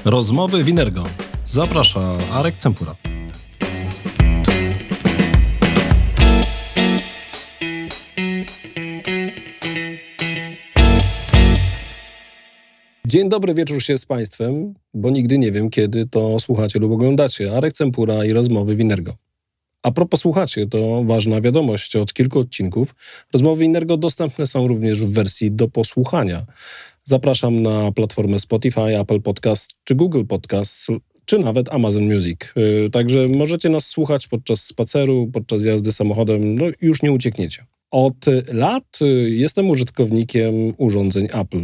Rozmowy Winergo. Zaprasza Arek Cempura. Dzień dobry, wieczór się z Państwem, bo nigdy nie wiem, kiedy to słuchacie lub oglądacie. Arek Cempura i Rozmowy Winergo. A propos słuchacie, to ważna wiadomość. Od kilku odcinków Rozmowy Winergo dostępne są również w wersji do posłuchania. Zapraszam na platformę Spotify, Apple Podcast czy Google Podcast, czy nawet Amazon Music. Także możecie nas słuchać podczas spaceru, podczas jazdy samochodem, no już nie uciekniecie. Od lat jestem użytkownikiem urządzeń Apple.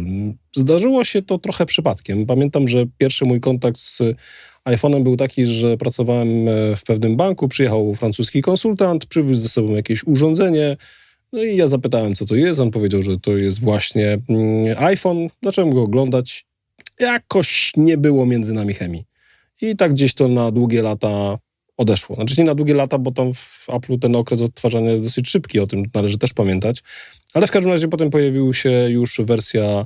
Zdarzyło się to trochę przypadkiem. Pamiętam, że pierwszy mój kontakt z iPhone'em był taki, że pracowałem w pewnym banku, przyjechał francuski konsultant, przywiózł ze sobą jakieś urządzenie, no i ja zapytałem, co to jest. On powiedział, że to jest właśnie iPhone. Zacząłem go oglądać. Jakoś nie było między nami chemii. I tak gdzieś to na długie lata odeszło. Znaczy nie na długie lata, bo tam w Apple'u ten okres odtwarzania jest dosyć szybki, o tym należy też pamiętać. Ale w każdym razie potem pojawiła się już wersja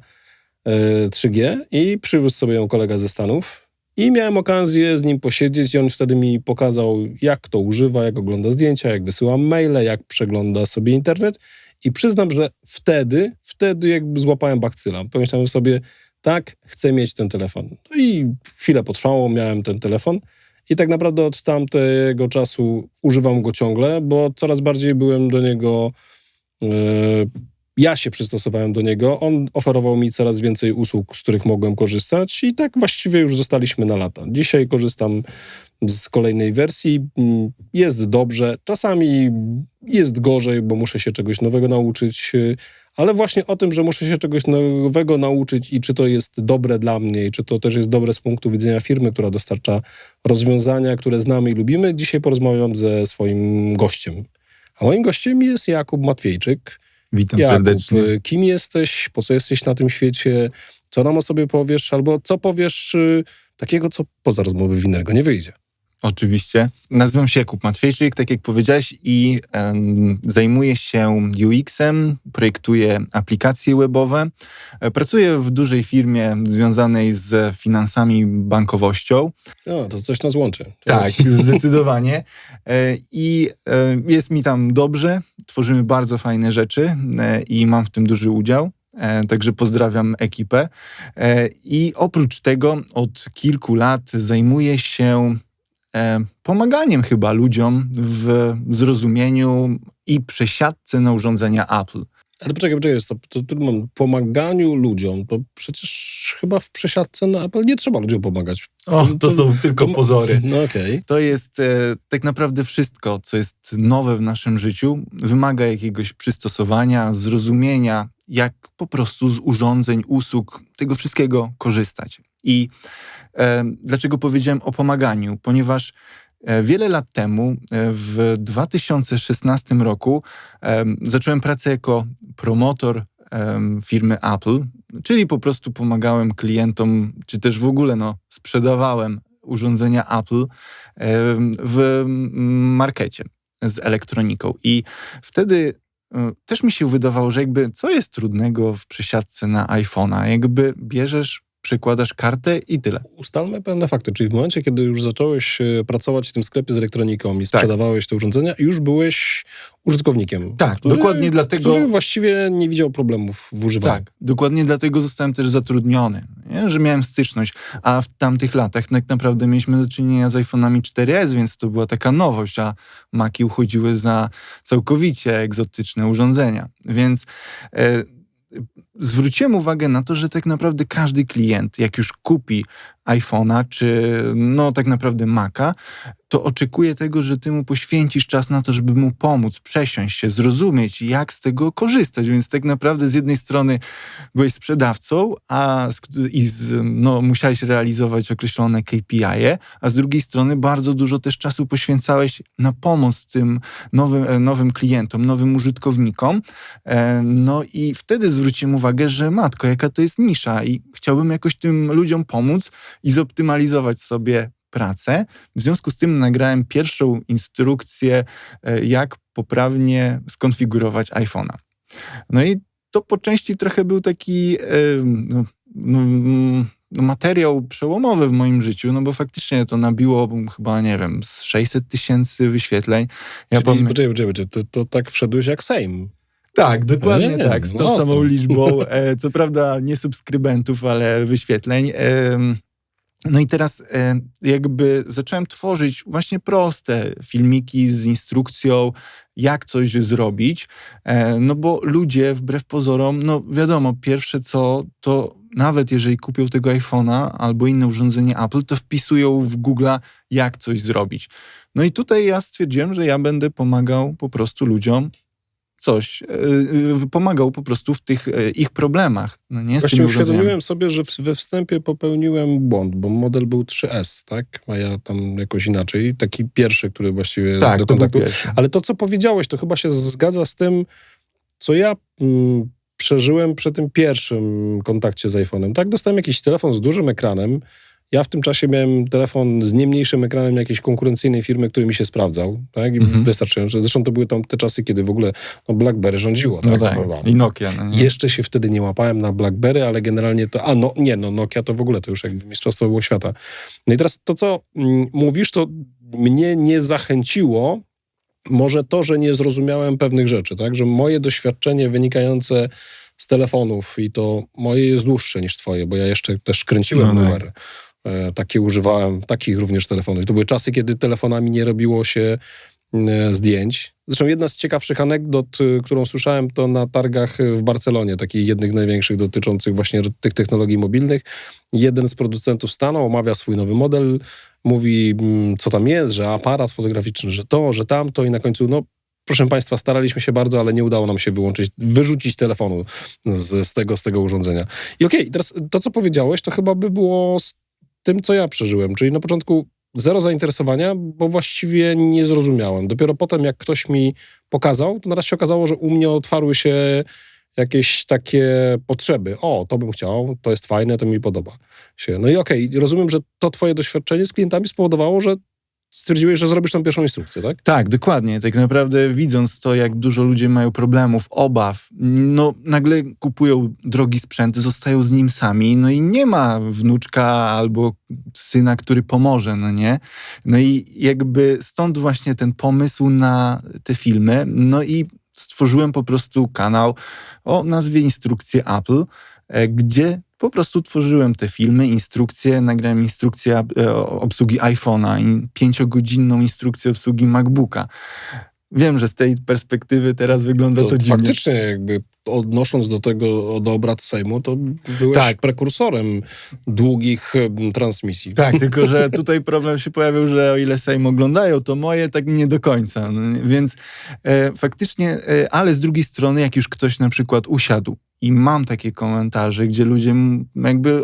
3G i przywiózł sobie ją kolega ze Stanów. I miałem okazję z nim posiedzieć i on wtedy mi pokazał, jak to używa, jak ogląda zdjęcia, jak wysyła maile, jak przegląda sobie internet. I przyznam, że wtedy jakby złapałem bakcyla. Pomyślałem sobie, tak, chcę mieć ten telefon. No i chwilę potrwało, miałem ten telefon. I tak naprawdę od tamtego czasu używam go ciągle, bo coraz bardziej byłem do niego, ja się przystosowałem do niego, on oferował mi coraz więcej usług, z których mogłem korzystać i tak właściwie już zostaliśmy na lata. Dzisiaj korzystam z kolejnej wersji, jest dobrze, czasami jest gorzej, bo muszę się czegoś nowego nauczyć, ale właśnie o tym, że muszę się czegoś nowego nauczyć i czy to jest dobre dla mnie, i czy to też jest dobre z punktu widzenia firmy, która dostarcza rozwiązania, które znamy i lubimy, dzisiaj porozmawiam ze swoim gościem. A moim gościem jest Jakub Matwiejczyk. Witam Jakub, serdecznie. Kim jesteś, po co jesteś na tym świecie, co nam o sobie powiesz, albo co powiesz takiego, co poza rozmowy Winergo nie wyjdzie. Oczywiście. Nazywam się Jakub Matwiejczyk, tak jak powiedziałeś, i zajmuję się UX-em, projektuję aplikacje webowe. Pracuję w dużej firmie związanej z finansami, bankowością. No, to coś nas łączy. Tak, zdecydowanie. I jest mi tam dobrze, tworzymy bardzo fajne rzeczy i mam w tym duży udział. Także pozdrawiam ekipę. I oprócz tego od kilku lat zajmuję się pomaganiem chyba ludziom w zrozumieniu i przesiadce na urządzenia Apple. Ale poczekaj, to mam pomaganiu ludziom, to przecież chyba w przesiadce na Apple nie trzeba ludziom pomagać. To są tylko pozory. No okej. To jest tak naprawdę wszystko, co jest nowe w naszym życiu, wymaga jakiegoś przystosowania, zrozumienia, jak po prostu z urządzeń, usług, tego wszystkiego korzystać. I dlaczego powiedziałem o pomaganiu? Ponieważ wiele lat temu, w 2016 roku, zacząłem pracę jako promotor firmy Apple, czyli po prostu pomagałem klientom, czy też w ogóle sprzedawałem urządzenia Apple w markecie z elektroniką. I wtedy też mi się wydawało, że jakby co jest trudnego w przesiadce na iPhone'a? Jakby bierzesz, przykładasz kartę i tyle. Ustalmy pewne fakty, czyli w momencie, kiedy już zacząłeś pracować w tym sklepie z elektroniką i sprzedawałeś te urządzenia, już byłeś użytkownikiem. Tak, dokładnie dlatego... Który właściwie nie widział problemów w używaniu. Tak, dokładnie dlatego zostałem też zatrudniony, nie? Że miałem styczność, a w tamtych latach tak naprawdę mieliśmy do czynienia z iPhone'ami 4S, więc to była taka nowość, a Maci uchodziły za całkowicie egzotyczne urządzenia. Więc zwróciłem uwagę na to, że tak naprawdę każdy klient, jak już kupi iPhone'a, czy tak naprawdę Maca, to oczekuje tego, że ty mu poświęcisz czas na to, żeby mu pomóc, przesiąść się, zrozumieć, jak z tego korzystać. Więc tak naprawdę z jednej strony byłeś sprzedawcą, musiałeś realizować określone KPI-e, a z drugiej strony bardzo dużo też czasu poświęcałeś na pomoc tym nowym klientom, nowym użytkownikom. I wtedy zwróciłem uwagę, że matko, jaka to jest nisza i chciałbym jakoś tym ludziom pomóc i zoptymalizować sobie pracę. W związku z tym nagrałem pierwszą instrukcję, jak poprawnie skonfigurować iPhone'a. No i to po części trochę był taki materiał przełomowy w moim życiu, no bo faktycznie to nabiło chyba, nie wiem, z 600 000 wyświetleń. Czyli, poczekaj, to tak wszedłeś jak Sejm. Tak, dokładnie Nie, tak, z tą mocno. samą liczbą, co prawda nie subskrybentów, ale wyświetleń. No i teraz jakby zacząłem tworzyć właśnie proste filmiki z instrukcją, jak coś zrobić, no bo ludzie wbrew pozorom, no wiadomo, pierwsze co, to nawet jeżeli kupią tego iPhone'a albo inne urządzenie Apple, to wpisują w Google'a, jak coś zrobić. No i tutaj ja stwierdziłem, że ja będę pomagał po prostu ludziom pomagał po prostu w tych ich problemach. No nie, Właściwie uświadomiłem sobie, że we wstępie popełniłem błąd, bo model był 3S, tak? A ja tam jakoś inaczej. Taki pierwszy, który właściwie Tak, do to był kontaktu. pierwszy. Ale to, co powiedziałeś, to chyba się zgadza z tym, co ja przeżyłem przy tym pierwszym kontakcie z iPhone'em. Tak, dostałem jakiś telefon z dużym ekranem. Ja w tym czasie miałem telefon z nie mniejszym ekranem jakiejś konkurencyjnej firmy, który mi się sprawdzał, tak? I wystarczająco. Zresztą to były tam te czasy, kiedy w ogóle BlackBerry rządziło. No tak? tak, i Nokia. No nie? Jeszcze się wtedy nie łapałem na BlackBerry, ale generalnie to... Nokia to w ogóle to już jakby mistrzostwo było świata. No i teraz to, co mówisz, to mnie nie zachęciło może to, że nie zrozumiałem pewnych rzeczy, tak? Że moje doświadczenie wynikające z telefonów i to moje jest dłuższe niż twoje, bo ja jeszcze też kręciłem numery. Takie używałem, takich również telefonów. To były czasy, kiedy telefonami nie robiło się zdjęć. Zresztą jedna z ciekawszych anegdot, którą słyszałem, to na targach w Barcelonie, takich jednych największych dotyczących właśnie tych technologii mobilnych. Jeden z producentów stanął, omawia swój nowy model, mówi, co tam jest, że aparat fotograficzny, że to, że tamto i na końcu, no proszę Państwa, staraliśmy się bardzo, ale nie udało nam się wyrzucić telefonu z tego urządzenia. I okej, teraz to, co powiedziałeś, to chyba by było z tym, co ja przeżyłem, czyli na początku zero zainteresowania, bo właściwie nie zrozumiałem. Dopiero potem, jak ktoś mi pokazał, to naraz się okazało, że u mnie otwarły się jakieś takie potrzeby. O, to bym chciał, to jest fajne, to mi podoba się. No i okej, rozumiem, że to twoje doświadczenie z klientami spowodowało, że stwierdziłeś, że zrobisz tą pierwszą instrukcję, tak? Tak, dokładnie. Tak naprawdę widząc to, jak dużo ludzie mają problemów, obaw, no nagle kupują drogi sprzęt, zostają z nim sami, no i nie ma wnuczka albo syna, który pomoże, no nie? No i jakby stąd właśnie ten pomysł na te filmy, no i stworzyłem po prostu kanał o nazwie Instrukcje Apple, gdzie po prostu tworzyłem te filmy, instrukcje, nagrałem instrukcję obsługi iPhone'a i 5-godzinną instrukcję obsługi MacBooka. Wiem, że z tej perspektywy teraz wygląda to dziwnie. Faktycznie jakby odnosząc do tego, do obrad Sejmu, to byłeś prekursorem długich transmisji. Tak, tylko że tutaj problem się pojawił, że o ile Sejm oglądają, to moje tak nie do końca. No, więc faktycznie, ale z drugiej strony, jak już ktoś na przykład usiadł i mam takie komentarze, gdzie ludzie jakby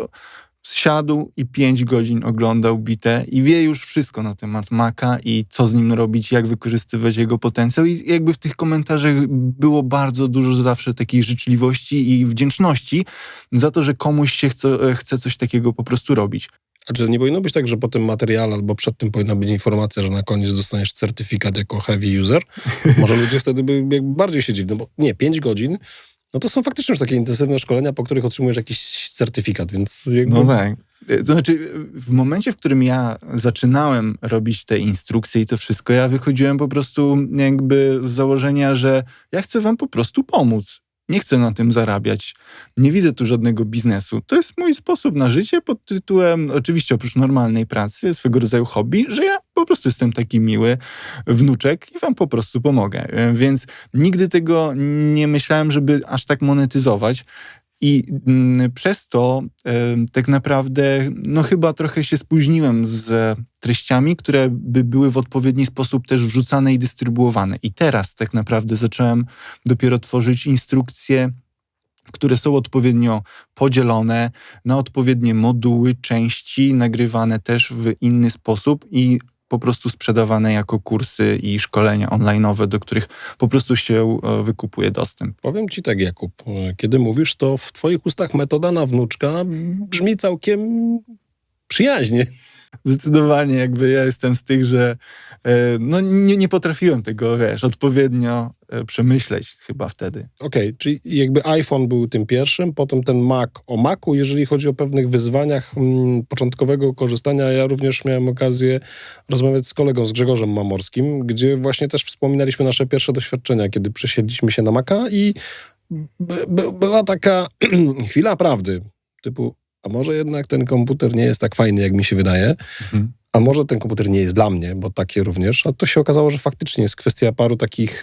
siadł i 5 godzin oglądał bitę i wie już wszystko na temat Maca i co z nim robić, jak wykorzystywać jego potencjał i jakby w tych komentarzach było bardzo dużo zawsze takiej życzliwości i wdzięczności za to, że komuś się chce coś takiego po prostu robić. A czy nie powinno być tak, że po tym materiale albo przed tym powinna być informacja, że na koniec dostaniesz certyfikat jako heavy user? Może ludzie wtedy by jakby bardziej siedzieli, no bo nie, 5 godzin, no to są faktycznie już takie intensywne szkolenia, po których otrzymujesz jakiś certyfikat, więc jakby... No tak. To znaczy, w momencie, w którym ja zaczynałem robić te instrukcje i to wszystko, ja wychodziłem po prostu jakby z założenia, że ja chcę wam po prostu pomóc. Nie chcę na tym zarabiać. Nie widzę tu żadnego biznesu. To jest mój sposób na życie pod tytułem, oczywiście oprócz normalnej pracy, swego rodzaju hobby, że ja po prostu jestem taki miły wnuczek i wam po prostu pomogę. Więc nigdy tego nie myślałem, żeby aż tak monetyzować. I przez to tak naprawdę no chyba trochę się spóźniłem z treściami, które by były w odpowiedni sposób też wrzucane i dystrybuowane. I teraz tak naprawdę zacząłem dopiero tworzyć instrukcje, które są odpowiednio podzielone na odpowiednie moduły, części, nagrywane też w inny sposób i po prostu sprzedawane jako kursy i szkolenia online'owe, do których po prostu się wykupuje dostęp. Powiem ci tak, Jakub, kiedy mówisz, to w twoich ustach metoda na wnuczka brzmi całkiem przyjaźnie. Zdecydowanie jakby ja jestem z tych, że no nie potrafiłem tego, odpowiednio przemyśleć chyba wtedy. Okej, czyli jakby iPhone był tym pierwszym, potem ten Mac. O Macu, jeżeli chodzi o pewnych wyzwaniach początkowego korzystania, ja również miałem okazję rozmawiać z kolegą, z Grzegorzem Mamorskim, gdzie właśnie też wspominaliśmy nasze pierwsze doświadczenia, kiedy przesiedliśmy się na Maca i była taka chwila prawdy, typu, a może jednak ten komputer nie jest tak fajny, jak mi się wydaje, a może ten komputer nie jest dla mnie, bo takie również, a to się okazało, że faktycznie jest kwestia paru takich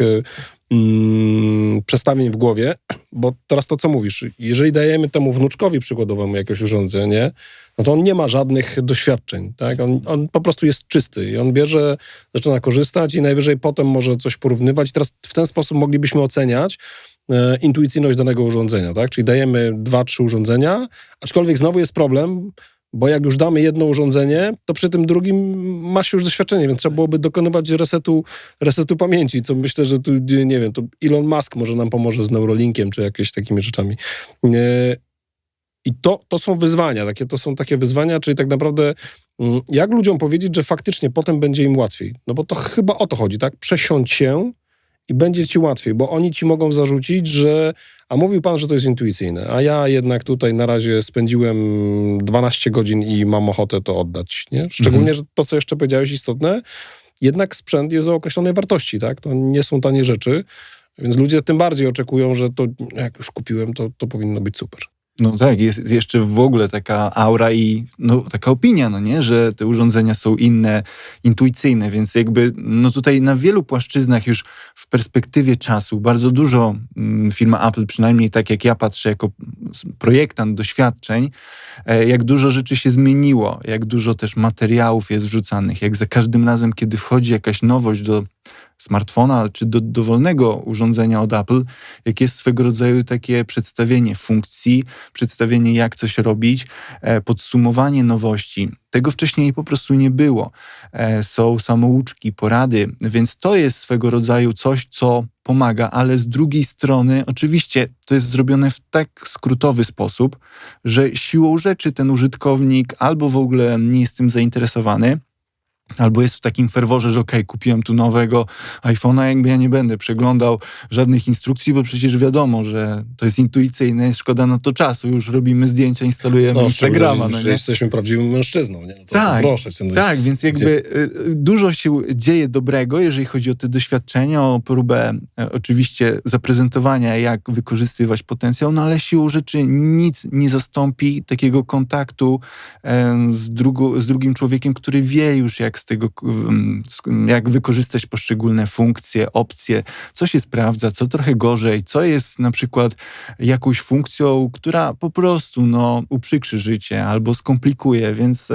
przestawień w głowie, bo teraz to, co mówisz, jeżeli dajemy temu wnuczkowi przykładowemu jakieś urządzenie, no to on nie ma żadnych doświadczeń, tak? On po prostu jest czysty i on bierze, zaczyna korzystać i najwyżej potem może coś porównywać. I teraz w ten sposób moglibyśmy oceniać intuicyjność danego urządzenia, tak? Czyli dajemy 2-3 urządzenia, aczkolwiek znowu jest problem, bo jak już damy jedno urządzenie, to przy tym drugim ma się już doświadczenie, więc trzeba byłoby dokonywać resetu pamięci, co myślę, że tu, nie wiem, to Elon Musk może nam pomoże z Neuralinkiem, czy jakieś takimi rzeczami. I to są wyzwania, to są takie wyzwania, czyli tak naprawdę jak ludziom powiedzieć, że faktycznie potem będzie im łatwiej. No bo to chyba o to chodzi, tak? Przesiądź się i będzie ci łatwiej, bo oni ci mogą zarzucić, że a mówił pan, że to jest intuicyjne, a ja jednak tutaj na razie spędziłem 12 godzin i mam ochotę to oddać, nie? Szczególnie, że to, co jeszcze powiedziałeś istotne, jednak sprzęt jest o określonej wartości, tak? To nie są tanie rzeczy, więc ludzie tym bardziej oczekują, że to jak już kupiłem, to powinno być super. No tak, jest jeszcze w ogóle taka aura i taka opinia, nie? Że te urządzenia są inne, intuicyjne, więc jakby tutaj na wielu płaszczyznach już w perspektywie czasu bardzo dużo firma Apple, przynajmniej tak jak ja patrzę jako projektant doświadczeń, jak dużo rzeczy się zmieniło, jak dużo też materiałów jest wrzucanych, jak za każdym razem, kiedy wchodzi jakaś nowość do smartfona czy do dowolnego urządzenia od Apple, jak jest swego rodzaju takie przedstawienie funkcji, przedstawienie jak coś robić, podsumowanie nowości. Tego wcześniej po prostu nie było. Są samouczki, porady, więc to jest swego rodzaju coś, co pomaga, ale z drugiej strony oczywiście to jest zrobione w tak skrótowy sposób, że siłą rzeczy ten użytkownik albo w ogóle nie jest tym zainteresowany, albo jest w takim ferworze, że kupiłem tu nowego iPhone'a, jakby ja nie będę przeglądał żadnych instrukcji, bo przecież wiadomo, że to jest intuicyjne, szkoda na to czasu, już robimy zdjęcia, instalujemy Instagrama. Że jesteśmy prawdziwym mężczyzną, nie? To proszę cię. Tak, więc jakby dużo się dzieje dobrego, jeżeli chodzi o te doświadczenia, o próbę oczywiście zaprezentowania, jak wykorzystywać potencjał, ale siłą rzeczy nic nie zastąpi takiego kontaktu z drugim człowiekiem, który wie już, jak wykorzystać poszczególne funkcje, opcje, co się sprawdza, co trochę gorzej, co jest na przykład jakąś funkcją, która po prostu uprzykrzy życie albo skomplikuje, więc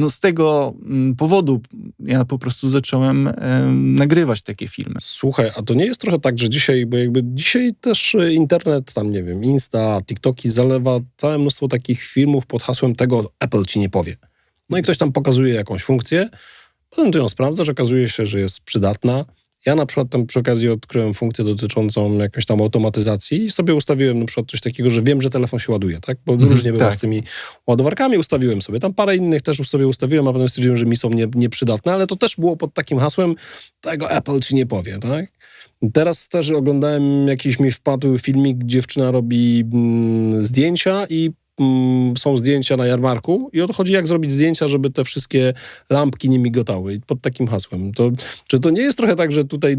z tego powodu ja po prostu zacząłem nagrywać takie filmy. Słuchaj, a to nie jest trochę tak, że dzisiaj, bo jakby dzisiaj też internet, tam nie wiem, Insta, TikToki zalewa całe mnóstwo takich filmów pod hasłem tego Apple ci nie powie. No i ktoś tam pokazuje jakąś funkcję, potem ty ją sprawdzasz, okazuje się, że jest przydatna. Ja na przykład tam przy okazji odkryłem funkcję dotyczącą jakiejś tam automatyzacji i sobie ustawiłem na przykład coś takiego, że wiem, że telefon się ładuje, tak? Bo różnie bywa z tymi ładowarkami, ustawiłem sobie. Tam parę innych też już sobie ustawiłem, a potem stwierdziłem, że mi są nieprzydatne, ale to też było pod takim hasłem, tego Apple ci nie powie, tak? Teraz też oglądałem jakiś, mi wpadł filmik, dziewczyna robi zdjęcia i są zdjęcia na jarmarku i o to chodzi, jak zrobić zdjęcia, żeby te wszystkie lampki nie migotały. I pod takim hasłem. Czy to nie jest trochę tak, że tutaj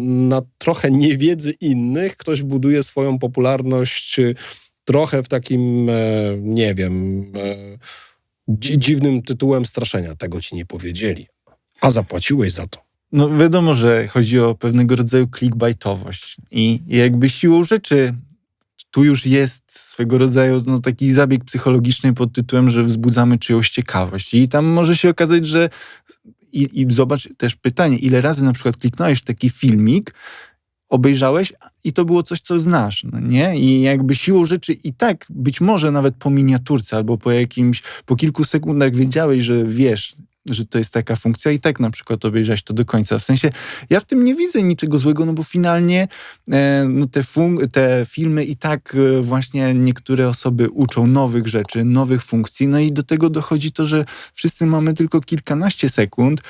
na trochę niewiedzy innych ktoś buduje swoją popularność trochę w takim, nie wiem, dziwnym tytułem straszenia. Tego ci nie powiedzieli, a zapłaciłeś za to. Wiadomo, że chodzi o pewnego rodzaju clickbaitowość i jakby siłą rzeczy tu już jest swego rodzaju taki zabieg psychologiczny pod tytułem, że wzbudzamy czyjąś ciekawość. I tam może się okazać, że i zobacz też pytanie, ile razy na przykład kliknąłeś w taki filmik, obejrzałeś i to było coś, co znasz, nie? I jakby siłą rzeczy i tak być może nawet po miniaturce albo po kilku sekundach wiedziałeś, że wiesz, że to jest taka funkcja i tak na przykład obejrzeć to do końca. W sensie, ja w tym nie widzę niczego złego, no bo finalnie te filmy i tak właśnie niektóre osoby uczą nowych rzeczy, nowych funkcji, no i do tego dochodzi to, że wszyscy mamy tylko kilkanaście sekund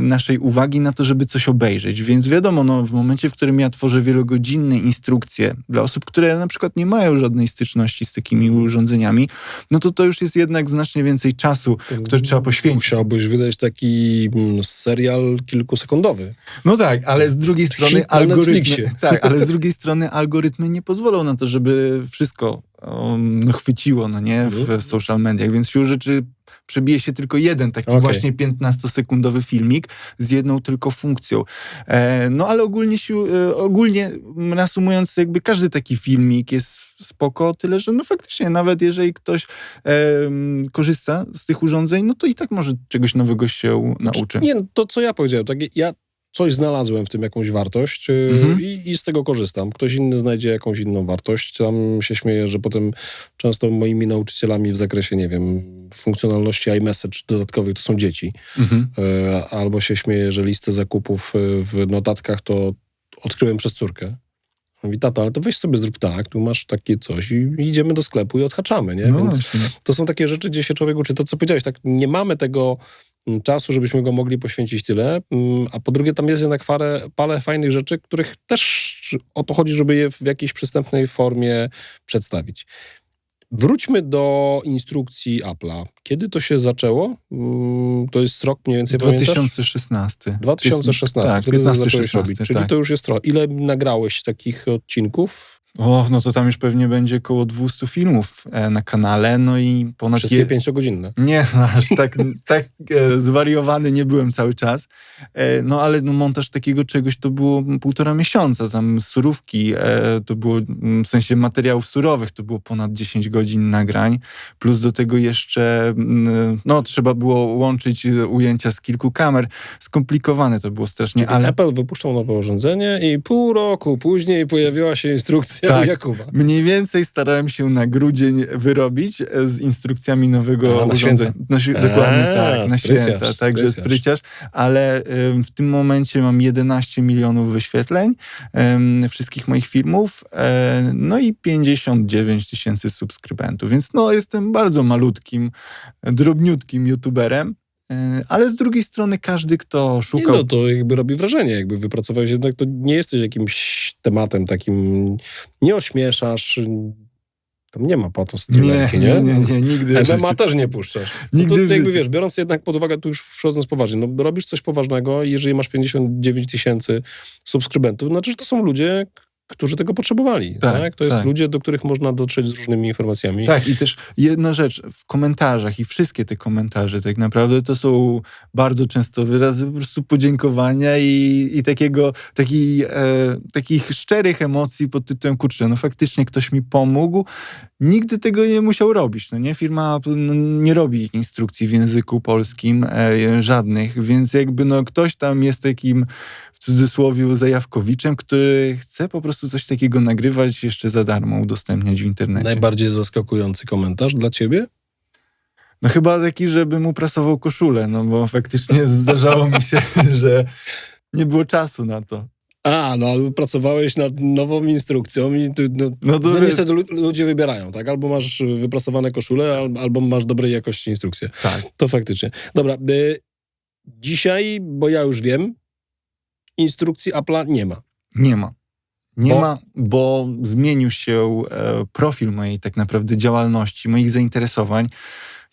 naszej uwagi na to, żeby coś obejrzeć, więc wiadomo, no w momencie, w którym ja tworzę wielogodzinne instrukcje dla osób, które na przykład nie mają żadnej styczności z takimi urządzeniami, no to już jest jednak znacznie więcej czasu, który trzeba poświęcić. Musiałbyś wydać taki serial kilkusekundowy. No tak, ale z drugiej strony Hit na Netflixie. tak, ale z drugiej strony algorytmy nie pozwolą na to, żeby wszystko chwyciło, no nie, w social mediach, więc siłą rzeczy przebije się tylko jeden taki właśnie 15-sekundowy filmik z jedną tylko funkcją. No ale ogólnie reasumując, jakby każdy taki filmik jest spoko, tyle że no faktycznie nawet jeżeli ktoś korzysta z tych urządzeń, no to i tak może czegoś nowego się nauczy. Nie, to co ja powiedziałem, tak, ja coś znalazłem w tym, jakąś wartość i z tego korzystam. Ktoś inny znajdzie jakąś inną wartość. Tam się śmieję, że potem często moimi nauczycielami w zakresie, nie wiem, funkcjonalności iMessage dodatkowych to są dzieci. Albo się śmieję, że listę zakupów w notatkach to odkryłem przez córkę. Mówi, tato, ale to weź sobie zrób tak, tu masz takie coś i idziemy do sklepu i odhaczamy, nie? No Więc właśnie. to są takie rzeczy, gdzie się człowiek uczy. To, co powiedziałeś, tak, nie mamy tego czasu, żebyśmy go mogli poświęcić tyle, a po drugie tam jest jednak parę fajnych rzeczy, których też o to chodzi, żeby je w jakiejś przystępnej formie przedstawić. Wróćmy do instrukcji Apple'a. Kiedy to się zaczęło? To jest rok mniej więcej, 2016. 2016, Tak, wtedy 15, zacząłeś 16, robić. Czyli tak. to już jest trochę. Ile nagrałeś takich odcinków? No to tam już pewnie będzie około 200 filmów na kanale, no i ponad... Wszystkie 5-godzinne. Nie, no, aż tak zwariowany nie byłem cały czas. No ale montaż takiego czegoś to było 1,5 miesiąca. Tam surówki, to było w sensie materiałów surowych, to było ponad 10 godzin nagrań. Plus do tego jeszcze, trzeba było łączyć ujęcia z kilku kamer. Skomplikowane to było strasznie, Czyli ale... Apple wypuszczał nowe urządzenie i pół roku później pojawiła się instrukcja Jakuba. Mniej więcej starałem się na grudzień wyrobić z instrukcjami nowego urządzenia. Dokładnie tak, na święta. Także spryciarz. Ale w tym momencie mam 11 milionów wyświetleń wszystkich moich filmów, no i 59 000 subskrybentów. Więc jestem bardzo malutkim, drobniutkim youtuberem. Ale z drugiej strony każdy, kto szukał... No to jakby robi wrażenie, jakby wypracowałeś jednak, to nie jesteś jakimś tematem takim, nie ośmieszasz, tam nie ma patostreamerki, nie? Nie, nigdy. MMA też nie puszczasz. Nigdy to jakby wiesz, biorąc jednak pod uwagę, tu już wchodząc poważnie, robisz coś poważnego i jeżeli masz 59 000 subskrybentów, znaczy, że to są ludzie, którzy tego potrzebowali. Tak? To jest ludzie, do których można dotrzeć z różnymi informacjami. Tak, i też jedna rzecz, w komentarzach i wszystkie te komentarze tak naprawdę to są bardzo często wyrazy po prostu podziękowania i takich szczerych emocji pod tytułem, kurczę, faktycznie ktoś mi pomógł. Nigdy tego nie musiał robić, nie? Firma Apple nie robi instrukcji w języku polskim, żadnych, więc jakby ktoś tam jest takim w cudzysłowie zajawkowiczem, który chce po prostu coś takiego nagrywać jeszcze za darmo, udostępniać w internecie. Najbardziej zaskakujący komentarr dla ciebie? Chyba taki, żebym uprasował koszulę, bo faktycznie zdarzało mi się, że nie było czasu na to. Ale pracowałeś nad nową instrukcją i niestety ludzie wybierają, tak? Albo masz wyprasowane koszule, albo masz dobrej jakości instrukcje. Tak. To faktycznie. Dobra, dzisiaj, bo ja już wiem, instrukcji Apple'a nie ma. Nie ma, bo zmienił się profil mojej tak naprawdę działalności, moich zainteresowań.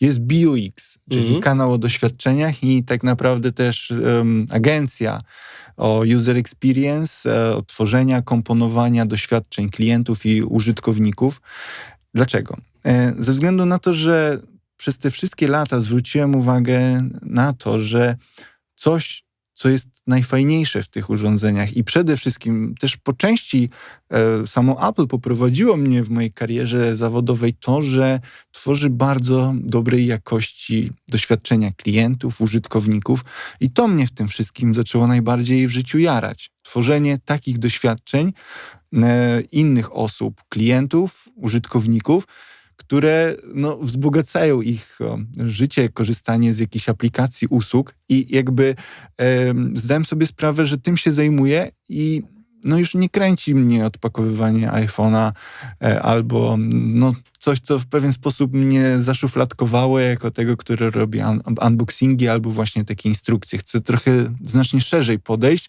Jest BUX, czyli kanał o doświadczeniach i tak naprawdę też agencja o user experience, o tworzenia, komponowania doświadczeń klientów i użytkowników. Dlaczego? Ze względu na to, że przez te wszystkie lata zwróciłem uwagę na to, że coś, co jest najfajniejsze w tych urządzeniach i przede wszystkim też po części samo Apple poprowadziło mnie w mojej karierze zawodowej to, że tworzy bardzo dobrej jakości doświadczenia klientów, użytkowników i to mnie w tym wszystkim zaczęło najbardziej w życiu jarać. Tworzenie takich doświadczeń innych osób, klientów, użytkowników, które wzbogacają ich życie, korzystanie z jakichś aplikacji, usług i jakby zdałem sobie sprawę, że tym się zajmuję i już nie kręci mnie odpakowywanie iPhone'a albo coś, co w pewien sposób mnie zaszufladkowało jako tego, który robi unboxingi albo właśnie takie instrukcje. Chcę trochę znacznie szerzej podejść,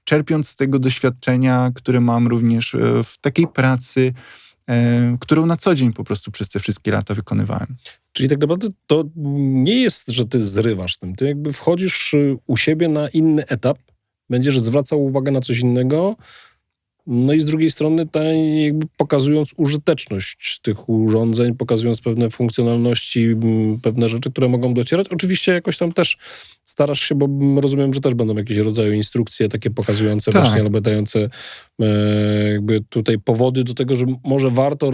czerpiąc z tego doświadczenia, które mam również w takiej pracy, którą na co dzień po prostu przez te wszystkie lata wykonywałem. Czyli tak naprawdę to nie jest, że ty zrywasz tym. Ty jakby wchodzisz u siebie na inny etap, będziesz zwracał uwagę na coś innego, no i z drugiej strony jakby pokazując użyteczność tych urządzeń, pokazując pewne funkcjonalności, pewne rzeczy, które mogą docierać. Oczywiście jakoś tam też starasz się, bo rozumiem, że też będą jakieś rodzaje instrukcje takie pokazujące właśnie, albo dające jakby tutaj powody do tego, że może warto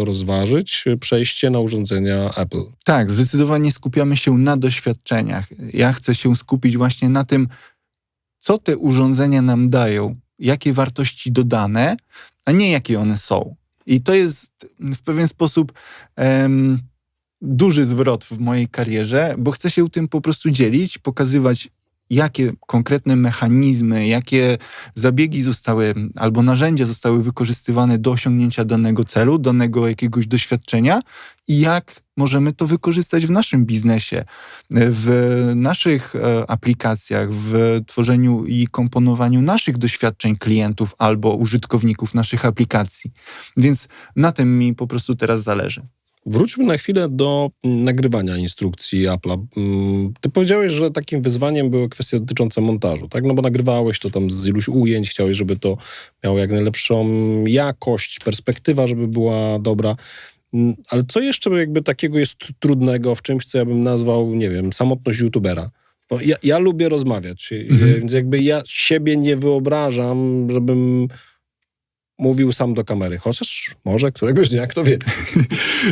rozważyć przejście na urządzenia Apple. Tak, zdecydowanie skupiamy się na doświadczeniach. Ja chcę się skupić właśnie na tym, co te urządzenia nam dają, jakie wartości dodane, a nie jakie one są. I to jest w pewien sposób duży zwrot w mojej karierze, bo chcę się tym po prostu dzielić, pokazywać, jakie konkretne mechanizmy, jakie zabiegi zostały albo narzędzia zostały wykorzystywane do osiągnięcia danego celu, danego jakiegoś doświadczenia i jak możemy to wykorzystać w naszym biznesie, w naszych aplikacjach, w tworzeniu i komponowaniu naszych doświadczeń klientów albo użytkowników naszych aplikacji. Więc na tym mi po prostu teraz zależy. Wróćmy na chwilę do nagrywania instrukcji Apple'a. Ty powiedziałeś, że takim wyzwaniem były kwestie dotyczące montażu, tak? No bo nagrywałeś to tam z iluś ujęć, chciałeś, żeby to miało jak najlepszą jakość, perspektywa, żeby była dobra. Ale co jeszcze jakby takiego jest trudnego w czymś, co ja bym nazwał, nie wiem, samotność youtubera? Bo ja lubię rozmawiać, więc jakby ja siebie nie wyobrażam, żebym mówił sam do kamery, chociaż może któregoś dnia, kto wie.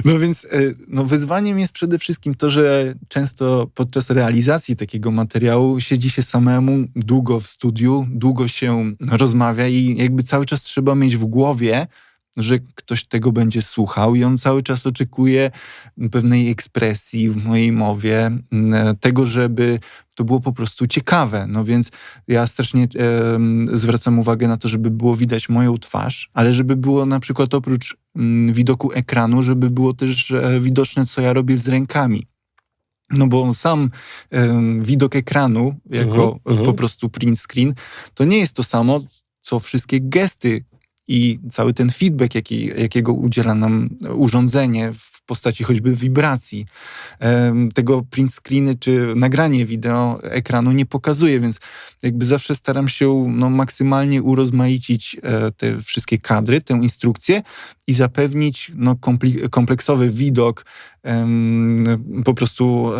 No więc wyzwaniem jest przede wszystkim to, że często podczas realizacji takiego materiału siedzi się samemu długo w studiu, długo się rozmawia i jakby cały czas trzeba mieć w głowie, że ktoś tego będzie słuchał i on cały czas oczekuje pewnej ekspresji w mojej mowie, tego, żeby to było po prostu ciekawe. No więc ja strasznie zwracam uwagę na to, żeby było widać moją twarz, ale żeby było na przykład oprócz widoku ekranu, żeby było też widoczne, co ja robię z rękami. No bo sam widok ekranu, jako po prostu print screen, to nie jest to samo, co wszystkie gesty i cały ten feedback, jakiego udziela nam urządzenie w postaci choćby wibracji. Tego print screeny czy nagranie wideo ekranu nie pokazuje, więc jakby zawsze staram się maksymalnie urozmaicić te wszystkie kadry, tę instrukcję i zapewnić kompleksowy widok po prostu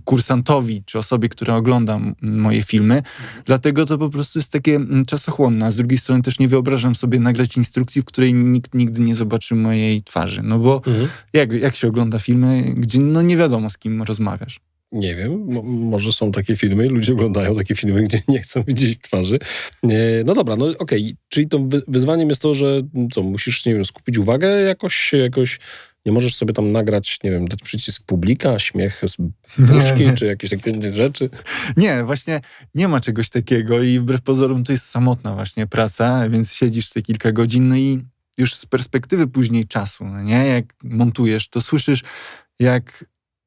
kursantowi czy osobie, która ogląda moje filmy. Dlatego to po prostu jest takie czasochłonne. A z drugiej strony też nie wyobrażam sobie nagrać instrukcji, w której nikt nigdy nie zobaczy mojej twarzy. No bo jak się ogląda filmy, gdzie nie wiadomo, z kim rozmawiasz. Nie wiem, może są takie filmy, ludzie oglądają takie filmy, gdzie nie chcą widzieć twarzy. No dobra, no okej. Czyli to wyzwaniem jest to, że musisz, nie wiem, skupić uwagę jakoś nie możesz sobie tam nagrać, nie wiem, dać przycisk publika, śmiech z puszki, czy jakieś takie rzeczy. Nie, właśnie nie ma czegoś takiego i wbrew pozorom to jest samotna właśnie praca, więc siedzisz te kilka godzin, no i już z perspektywy później czasu, no nie? Jak montujesz, to słyszysz, jak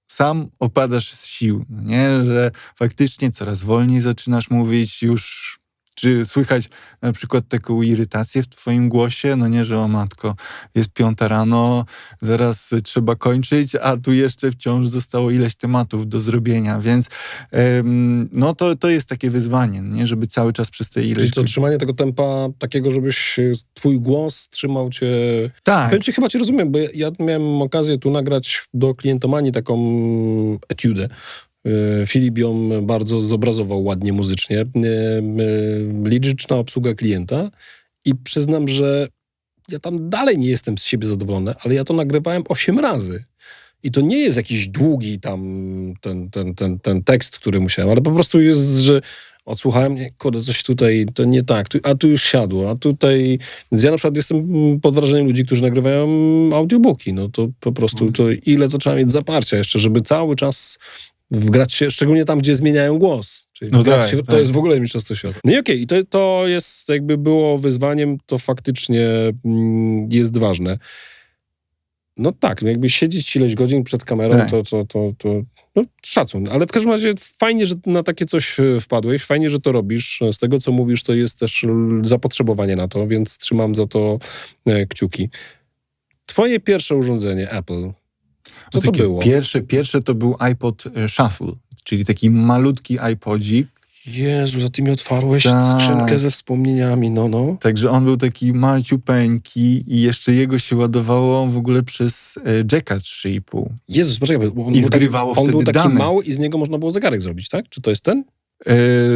sam opadasz z sił, no nie? Że faktycznie coraz wolniej zaczynasz mówić, już czy słychać na przykład taką irytację w twoim głosie, no nie, że o matko, jest 5 rano, zaraz trzeba kończyć, a tu jeszcze wciąż zostało ileś tematów do zrobienia, więc to jest takie wyzwanie, nie, żeby cały czas przez tej ileś... Czyli to trzymanie tego tempa takiego, żebyś twój głos trzymał cię... Tak. Powiem ci, chyba cię rozumiem, bo ja miałem okazję tu nagrać do klientomanii taką etiudę. Filip ją bardzo zobrazował ładnie muzycznie. Liczna obsługa klienta i przyznam, że ja tam dalej nie jestem z siebie zadowolony, ale ja to nagrywałem 8 razy. I to nie jest jakiś długi tam ten tekst, który musiałem, ale po prostu jest, że odsłuchałem, nie, kurde, coś tutaj, to nie tak, a tu już siadło, a tutaj... Więc ja na przykład jestem pod wrażeniem ludzi, którzy nagrywają audiobooki, no to po prostu, to ile to trzeba mieć zaparcia jeszcze, żeby cały czas wgrać się, szczególnie tam, gdzie zmieniają głos. Czyli No wgrać tak, się, to tak. jest w ogóle mistrzostwo świata. No i okej, i to jest, jakby było wyzwaniem, to faktycznie jest ważne. No tak, no jakby siedzieć ileś godzin przed kamerą, Tak. to no, szacun. Ale w każdym razie fajnie, że na takie coś wpadłeś, fajnie, że to robisz. Z tego, co mówisz, to jest też zapotrzebowanie na to, więc trzymam za to kciuki. Twoje pierwsze urządzenie Apple, co to Takie było? Pierwsze to był iPod Shuffle, czyli taki malutki iPodzik. Jezu, za ty mi otwarłeś Tak. skrzynkę ze wspomnieniami, no. Także on był taki maciupeńki i jeszcze jego się ładowało w ogóle przez jacka 3,5. Jezus, poczekaj, bo on I był zgrywało on był wtedy taki dane. mały i z niego można było zegarek zrobić, tak? Czy to jest ten?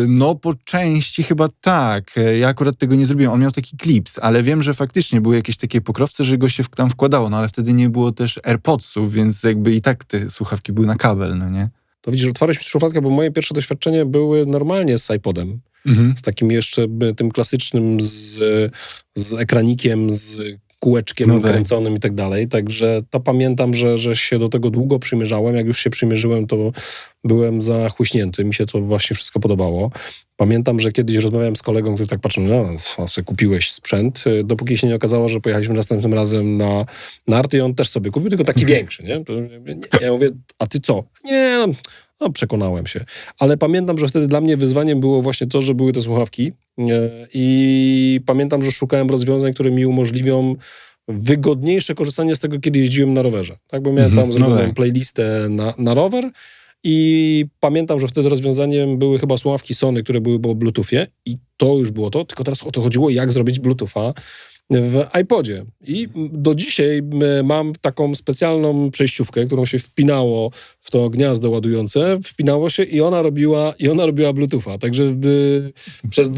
No po części chyba tak. Ja akurat tego nie zrobiłem. On miał taki klips, ale wiem, że faktycznie były jakieś takie pokrowce, że go się tam wkładało, no ale wtedy nie było też AirPodsów, więc jakby i tak te słuchawki były na kabel, no nie? To widzisz, otwarłeś mi szufladkę, bo moje pierwsze doświadczenia były normalnie z iPodem. Z takim jeszcze tym klasycznym z ekranikiem, z kółeczkiem No tak. kręconym i tak dalej. Także to pamiętam, że się do tego długo przymierzałem. Jak już się przymierzyłem, to byłem zachłyśnięty. Mi się to właśnie wszystko podobało. Pamiętam, że kiedyś rozmawiałem z kolegą, który tak patrzył, no sobie kupiłeś sprzęt, dopóki się nie okazało, że pojechaliśmy następnym razem na narty i on też sobie kupił, tylko taki większy, nie? Ja mówię, a ty co? Nie, no przekonałem się. Ale pamiętam, że wtedy dla mnie wyzwaniem było właśnie to, że były te słuchawki i pamiętam, że szukałem rozwiązań, które mi umożliwią wygodniejsze korzystanie z tego, kiedy jeździłem na rowerze. Tak, bo miałem całą zrobioną tak. playlistę na rower i pamiętam, że wtedy rozwiązaniem były chyba słuchawki Sony, które były po Bluetoothie i to już było to, tylko teraz o to chodziło, jak zrobić Bluetootha w iPodzie. I do dzisiaj mam taką specjalną przejściówkę, którą się wpinało w to gniazdo ładujące, wpinało się i ona robiła Bluetootha. Także przez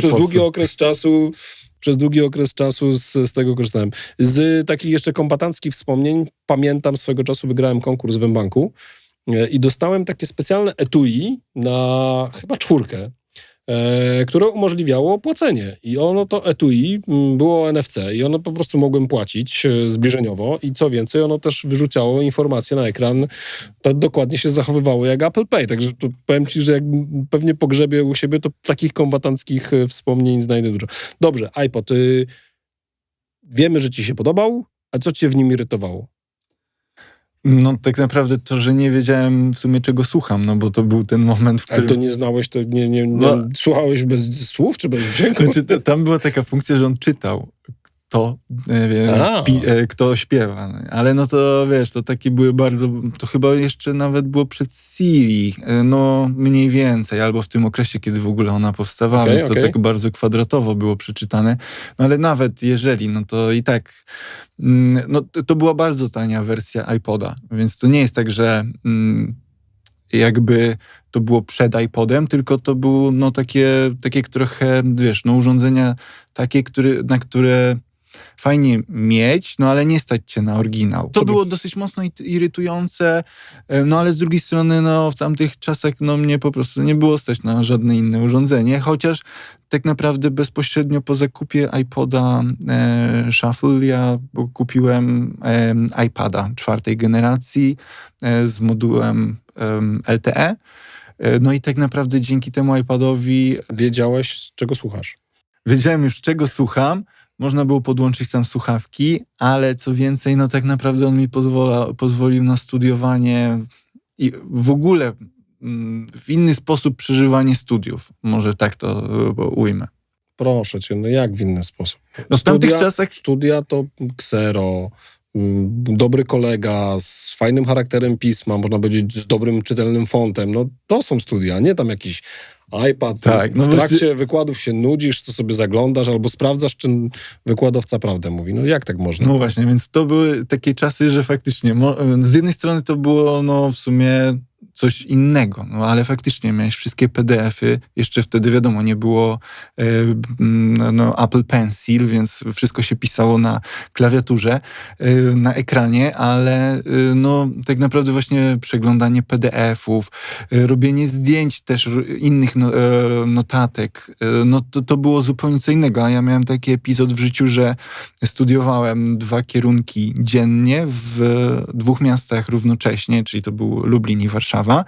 długi okres czasu z tego korzystałem. Z takich jeszcze kombatanckich wspomnień pamiętam, swego czasu wygrałem konkurs w mBanku i dostałem takie specjalne etui na chyba 4, które umożliwiało płacenie. I ono to etui było NFC i ono po prostu mogłem płacić zbliżeniowo i co więcej, ono też wyrzucało informacje na ekran. To dokładnie się zachowywało jak Apple Pay. Także to powiem ci, że jak pewnie pogrzebię u siebie, to takich kombatanckich wspomnień znajdę dużo. Dobrze, iPod. Wiemy, że ci się podobał, a co cię w nim irytowało? No tak naprawdę to, że nie wiedziałem w sumie czego słucham, no bo to był ten moment, w Ale którym... to nie znałeś, to nie No. słuchałeś bez słów czy bez dźwięku? Znaczy, tam była taka funkcja, że on czytał kto śpiewa. Ale no to wiesz, to takie były bardzo... To chyba jeszcze nawet było przed Siri, no mniej więcej, albo w tym okresie, kiedy w ogóle ona powstawała, więc to tak bardzo kwadratowo było przeczytane. No ale nawet jeżeli, no to i tak... No to była bardzo tania wersja iPoda, więc to nie jest tak, że... jakby to było przed iPodem, tylko to było no takie trochę, wiesz, no urządzenia takie, na które fajnie mieć, no ale nie stać cię na oryginał. To było dosyć mocno irytujące, no ale z drugiej strony, no w tamtych czasach, no mnie po prostu nie było stać na żadne inne urządzenie, chociaż tak naprawdę bezpośrednio po zakupie iPoda Shuffle ja kupiłem iPada 4. generacji z modułem LTE. No i tak naprawdę dzięki temu iPadowi... Wiedziałeś, czego słuchasz? Wiedziałem już, czego słucham. Można było podłączyć tam słuchawki, ale co więcej, no tak naprawdę on mi pozwolił na studiowanie i w ogóle w inny sposób przeżywanie studiów. Może tak to ujmę. Proszę cię, no jak w inny sposób? No w tamtych czasach... Studia to ksero, dobry kolega z fajnym charakterem pisma, można powiedzieć z dobrym, czytelnym fontem. No to są studia, nie tam jakiś iPad. Tak, no w trakcie wykładów się nudzisz, to sobie zaglądasz albo sprawdzasz, czy wykładowca prawdę mówi. No jak tak można? No właśnie, więc to były takie czasy, że faktycznie z jednej strony to było no w sumie coś innego. No ale faktycznie miałeś wszystkie PDF-y. Jeszcze wtedy, wiadomo, nie było Apple Pencil, więc wszystko się pisało na klawiaturze, na ekranie, ale tak naprawdę właśnie przeglądanie PDF-ów, robienie zdjęć też innych notatek, to było zupełnie co innego. A ja miałem taki epizod w życiu, że studiowałem 2 kierunki dziennie w 2 miastach równocześnie, czyli to był Lublin i Warszawa,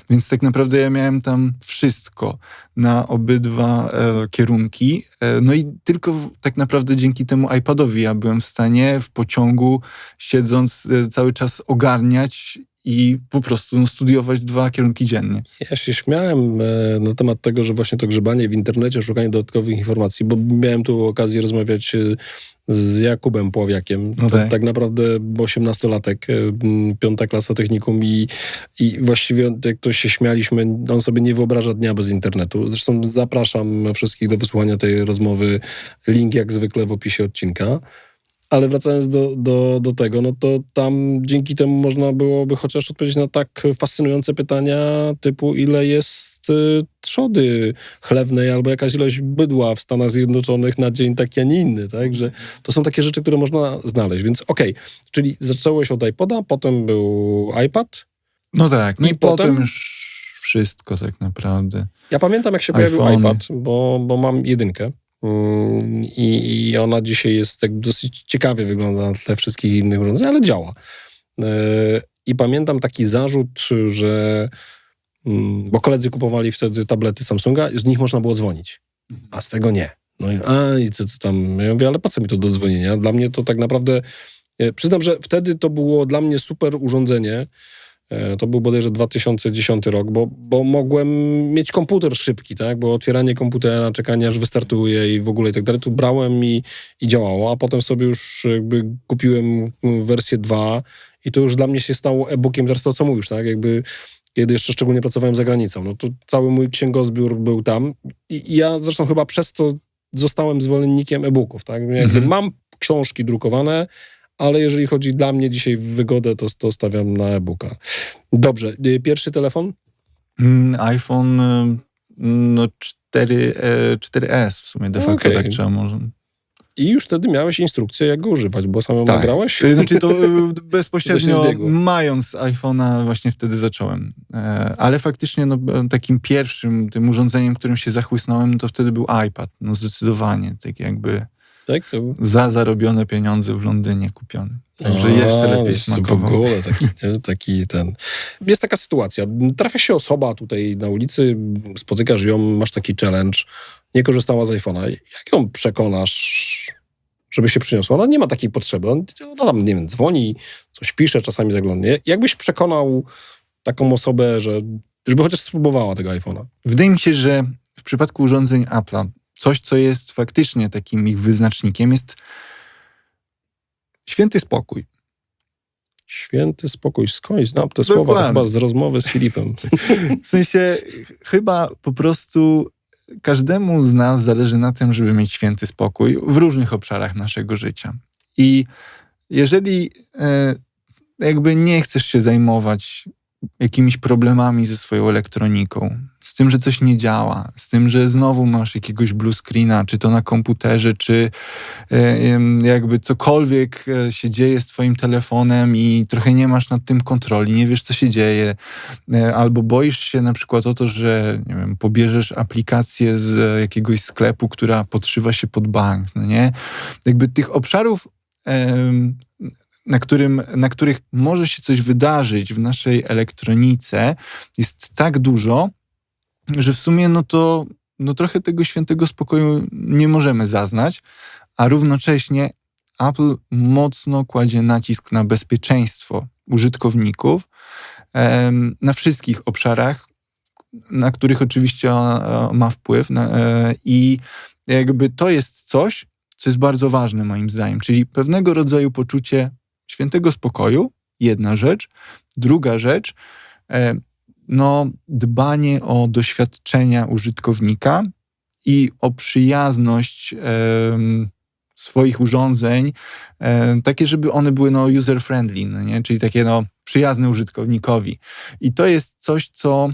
więc tak naprawdę ja miałem tam wszystko na obydwa kierunki. No i tylko tak naprawdę dzięki temu iPadowi ja byłem w stanie w pociągu siedząc cały czas ogarniać i po prostu studiować 2 kierunki dziennie. Ja się śmiałem na temat tego, że właśnie to grzebanie w internecie, szukanie dodatkowych informacji, bo miałem tu okazję rozmawiać z Jakubem Pławiakiem, tak naprawdę 18-latek, 5. klasa technikum i właściwie jak to się śmialiśmy, on sobie nie wyobraża dnia bez internetu. Zresztą zapraszam wszystkich do wysłuchania tej rozmowy, link jak zwykle w opisie odcinka. Ale wracając do tego, no to tam dzięki temu można byłoby chociaż odpowiedzieć na tak fascynujące pytania typu ile jest trzody chlewnej albo jakaś ilość bydła w Stanach Zjednoczonych na dzień taki, a nie inny, tak? Że to są takie rzeczy, które można znaleźć. Więc czyli zacząłeś od iPoda, potem był iPad. No tak, i potem już wszystko tak naprawdę. Ja pamiętam, jak się pojawił iPad, bo mam 1. I ona dzisiaj jest tak dosyć ciekawie wygląda na tle wszystkich innych urządzeń, ale działa. I pamiętam taki zarzut, że bo koledzy kupowali wtedy tablety Samsunga, z nich można było dzwonić, a z tego nie. No i co to tam? Ja mówię, ale po co mi to do dzwonienia? Dla mnie to tak naprawdę, przyznam, że wtedy to było dla mnie super urządzenie. To był bodajże 2010 rok, bo mogłem mieć komputer szybki, tak? Bo otwieranie komputera, czekanie aż wystartuje i w ogóle i tak dalej, tu brałem i działało, a potem sobie już jakby kupiłem wersję 2 i to już dla mnie się stało e-bookiem, teraz to co mówisz, tak? Jakby kiedy jeszcze szczególnie pracowałem za granicą, no to cały mój księgozbiór był tam i ja zresztą chyba przez to zostałem zwolennikiem e-booków, tak? Jakby mam książki drukowane, ale jeżeli chodzi dla mnie dzisiaj w wygodę, to stawiam na e-booka. Dobrze, pierwszy telefon? iPhone 4S w sumie de facto, tak trzeba może. I już wtedy miałeś instrukcję, jak go używać, bo samemu nagrałeś? Znaczy to bezpośrednio mając iPhone'a właśnie wtedy zacząłem. Ale faktycznie takim pierwszym tym urządzeniem, którym się zachłysnąłem, to wtedy był iPad. No zdecydowanie, tak jakby za zarobione pieniądze w Londynie kupiony. Także jeszcze lepiej smakował. W ogóle taki ten... Jest taka sytuacja. Trafia się osoba tutaj na ulicy, spotykasz ją, masz taki challenge, nie korzystała z iPhone'a. Jak ją przekonasz, żeby się przyniosła? Ona nie ma takiej potrzeby. Ona tam, nie wiem, dzwoni, coś pisze, czasami zaglądnie. Jakbyś przekonał taką osobę, żeby chociaż spróbowała tego iPhone'a? Wydaje mi się, że w przypadku urządzeń Apple'a coś, co jest faktycznie takim ich wyznacznikiem, jest święty spokój. Święty spokój. Skądś znam te słowa, chyba z rozmowy z Filipem. W sensie chyba po prostu każdemu z nas zależy na tym, żeby mieć święty spokój w różnych obszarach naszego życia. I jeżeli jakby nie chcesz się zajmować jakimiś problemami ze swoją elektroniką, z tym, że coś nie działa, z tym, że znowu masz jakiegoś blue screena, czy to na komputerze, czy jakby cokolwiek się dzieje z twoim telefonem i trochę nie masz nad tym kontroli, nie wiesz, co się dzieje, albo boisz się na przykład o to, że nie wiem, pobierzesz aplikację z jakiegoś sklepu, która podszywa się pod bank, no nie? Jakby tych obszarów na których może się coś wydarzyć w naszej elektronice jest tak dużo, że w sumie to trochę tego świętego spokoju nie możemy zaznać, a równocześnie Apple mocno kładzie nacisk na bezpieczeństwo użytkowników na wszystkich obszarach, na których oczywiście ma wpływ i jakby to jest coś, co jest bardzo ważne moim zdaniem, czyli pewnego rodzaju poczucie świętego spokoju, jedna rzecz. Druga rzecz, dbanie o doświadczenia użytkownika i o przyjazność swoich urządzeń, takie, żeby one były user-friendly, no nie? Czyli takie przyjazne użytkownikowi. I to jest coś, co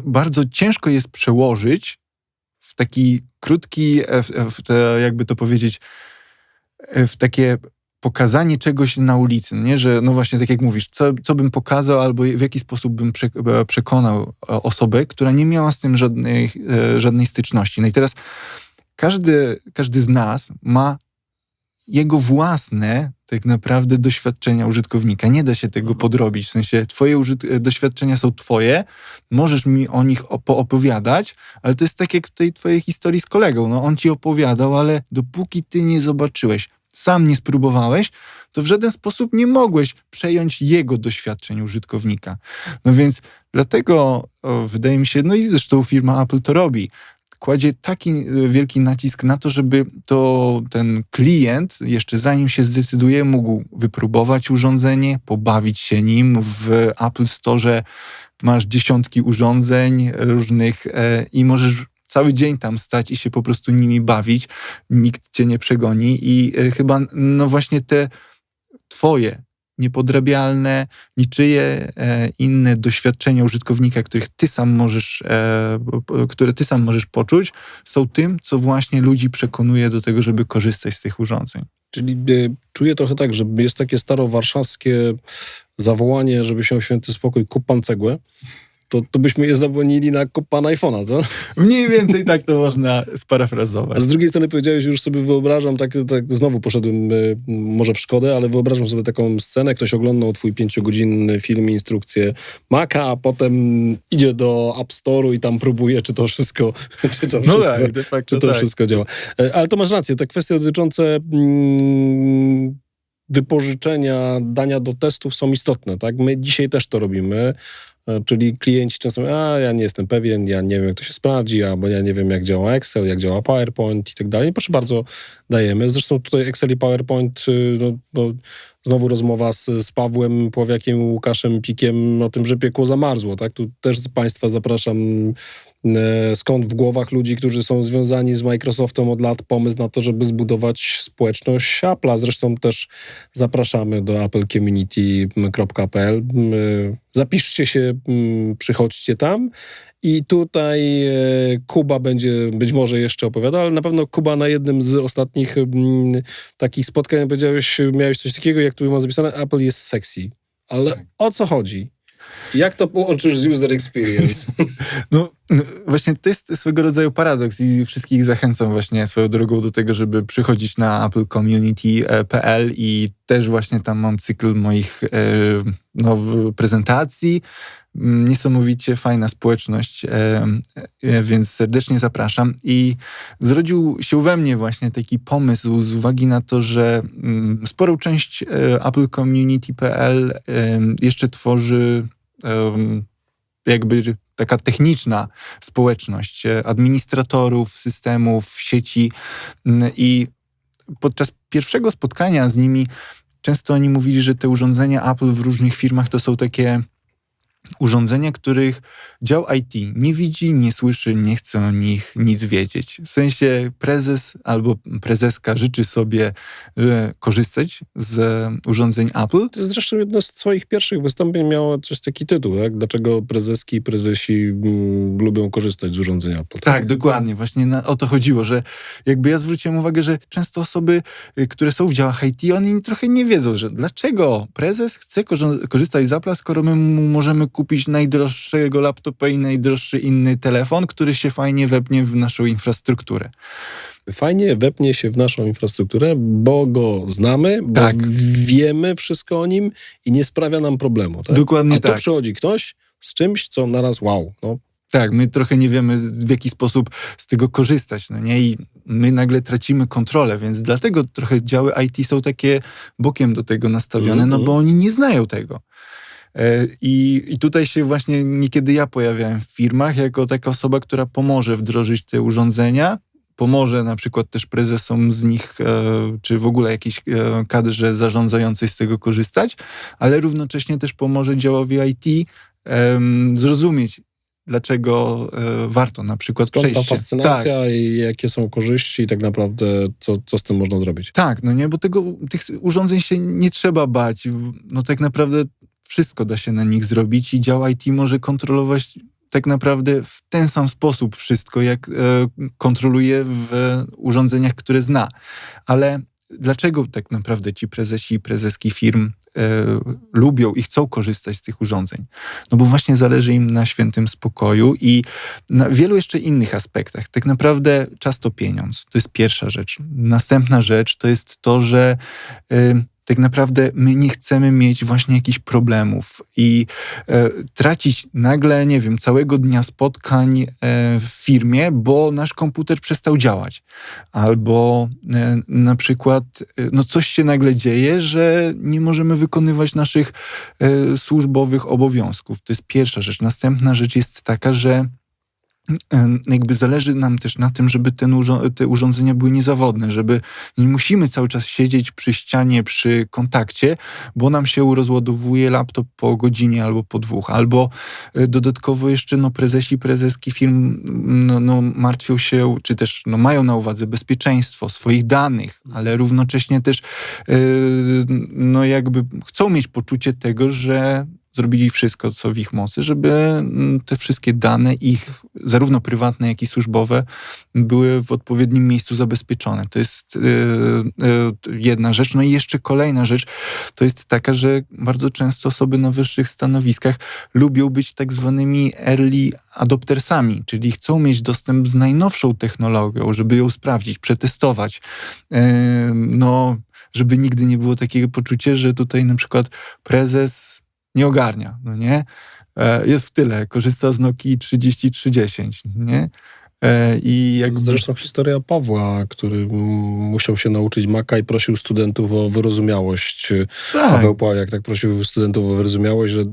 bardzo ciężko jest przełożyć w taki krótki, jakby to powiedzieć, w takie pokazanie czegoś na ulicy, nie? Że no właśnie tak jak mówisz, co bym pokazał albo w jaki sposób bym przekonał osobę, która nie miała z tym żadnej styczności. No i teraz każdy z nas ma jego własne tak naprawdę doświadczenia użytkownika. Nie da się tego podrobić. W sensie twoje doświadczenia są twoje, możesz mi o nich poopowiadać, ale to jest tak jak w tej twojej historii z kolegą. No on ci opowiadał, ale dopóki ty nie zobaczyłeś, sam nie spróbowałeś, to w żaden sposób nie mogłeś przejąć jego doświadczeń użytkownika. No więc dlatego wydaje mi się, no i zresztą firma Apple to robi, kładzie taki wielki nacisk na to, żeby ten klient, jeszcze zanim się zdecyduje, mógł wypróbować urządzenie, pobawić się nim. W Apple Store masz dziesiątki urządzeń różnych i możesz cały dzień tam stać i się po prostu nimi bawić. Nikt cię nie przegoni i chyba no właśnie te twoje niepodrabialne, niczyje inne doświadczenia użytkownika, które ty sam możesz poczuć, są tym, co właśnie ludzi przekonuje do tego, żeby korzystać z tych urządzeń. Czyli czuję trochę tak, że jest takie starowarszawskie zawołanie, żeby się święty spokój, kup pan cegłę. To byśmy je zabłonili na kup pan iPhone'a, co? Mniej więcej tak to można sparafrazować. A z drugiej strony powiedziałeś, już sobie wyobrażam, tak znowu poszedłem może w szkodę, ale wyobrażam sobie taką scenę, ktoś oglądał twój 5-godzinny film, instrukcję Maca, a potem idzie do App Store'u i tam próbuje, czy to wszystko wszystko działa. Ale to masz rację, te kwestie dotyczące wypożyczenia, dania do testów są istotne, tak? My dzisiaj też to robimy. Czyli klienci często mówią, ja nie jestem pewien, ja nie wiem, jak to się sprawdzi, albo ja nie wiem, jak działa Excel, jak działa PowerPoint i tak dalej. Proszę bardzo, dajemy. Zresztą tutaj Excel i PowerPoint, znowu rozmowa z Pawłem Pławiakiem, Łukaszem Pikiem o tym, że piekło zamarzło. Tak? Tu też z Państwa zapraszam, skąd w głowach ludzi, którzy są związani z Microsoftem od lat, pomysł na to, żeby zbudować społeczność Apple'a. Zresztą też zapraszamy do applecommunity.pl. Zapiszcie się, przychodźcie tam i tutaj Kuba będzie być może jeszcze opowiadał, ale na pewno Kuba na jednym z ostatnich takich spotkań miałeś coś takiego, jak tu mam zapisane, Apple jest sexy. Ale tak. O co chodzi? Jak to połączysz z user experience? No właśnie to jest swego rodzaju paradoks i wszystkich zachęcam właśnie swoją drogą do tego, żeby przychodzić na applecommunity.pl i też właśnie tam mam cykl moich prezentacji. Niesamowicie fajna społeczność, więc serdecznie zapraszam. I zrodził się we mnie właśnie taki pomysł z uwagi na to, że sporą część applecommunity.pl jeszcze tworzy jakby taka techniczna społeczność administratorów, systemów, sieci i podczas pierwszego spotkania z nimi często oni mówili, że te urządzenia Apple w różnych firmach to są takie urządzenia, których dział IT nie widzi, nie słyszy, nie chce o nich nic wiedzieć. W sensie prezes albo prezeska życzy sobie korzystać z urządzeń Apple. To jest zresztą jedno z swoich pierwszych wystąpień miało coś taki tytuł, tak? Dlaczego prezeski i prezesi lubią korzystać z urządzeń Apple. Tak, dokładnie. Właśnie o to chodziło, że jakby ja zwróciłem uwagę, że często osoby, które są w działach IT, oni trochę nie wiedzą, że dlaczego prezes chce korzystać z Apple'a, skoro my mu możemy kupić najdroższego laptopa i najdroższy inny telefon, który się fajnie wepnie w naszą infrastrukturę. Fajnie wepnie się w naszą infrastrukturę, bo go znamy, bo wiemy wszystko o nim i nie sprawia nam problemu. Tak? Dokładnie tak. A tu przychodzi ktoś z czymś, co naraz wow. No. Tak, my trochę nie wiemy, w jaki sposób z tego korzystać, no nie? I my nagle tracimy kontrolę, więc dlatego trochę działy IT są takie bokiem do tego nastawione, no bo oni nie znają tego. I tutaj się właśnie niekiedy ja pojawiałem w firmach jako taka osoba, która pomoże wdrożyć te urządzenia, pomoże na przykład też prezesom z nich, czy w ogóle jakiejś kadrze zarządzającej z tego korzystać, ale równocześnie też pomoże działowi IT zrozumieć, dlaczego warto na przykład skąd przejść. Ta fascynacja i jakie są korzyści i tak naprawdę co z tym można zrobić. Tak, no nie, bo tych urządzeń się nie trzeba bać. No tak naprawdę wszystko da się na nich zrobić i dział IT może kontrolować tak naprawdę w ten sam sposób wszystko, jak kontroluje w urządzeniach, które zna. Ale dlaczego tak naprawdę ci prezesi i prezeski firm lubią i chcą korzystać z tych urządzeń? No bo właśnie zależy im na świętym spokoju i na wielu jeszcze innych aspektach. Tak naprawdę czas to pieniądz. To jest pierwsza rzecz. Następna rzecz to jest to, że tak naprawdę my nie chcemy mieć właśnie jakichś problemów i tracić nagle, nie wiem, całego dnia spotkań w firmie, bo nasz komputer przestał działać. Albo na przykład no coś się nagle dzieje, że nie możemy wykonywać naszych służbowych obowiązków. To jest pierwsza rzecz. Następna rzecz jest taka, że jakby zależy nam też na tym, żeby te urządzenia były niezawodne, żeby nie musimy cały czas siedzieć przy ścianie, przy kontakcie, bo nam się rozładowuje laptop po godzinie albo po 2. Albo dodatkowo jeszcze prezesi, prezeski firm martwią się, czy też mają na uwadze bezpieczeństwo swoich danych, ale równocześnie też jakby chcą mieć poczucie tego, że zrobili wszystko, co w ich mocy, żeby te wszystkie dane ich, zarówno prywatne, jak i służbowe, były w odpowiednim miejscu zabezpieczone. To jest jedna rzecz. No i jeszcze kolejna rzecz to jest taka, że bardzo często osoby na wyższych stanowiskach lubią być tak zwanymi early adoptersami, czyli chcą mieć dostęp z najnowszą technologią, żeby ją sprawdzić, przetestować. Żeby nigdy nie było takiego poczucia, że tutaj na przykład prezes nie ogarnia, no nie? Jest w tyle, korzysta z Nokii 3310, nie? I jakby... Zresztą historia Pawła, który musiał się nauczyć Maca i prosił studentów o wyrozumiałość. Tak. Paweł Pałajak tak prosił studentów o wyrozumiałość, że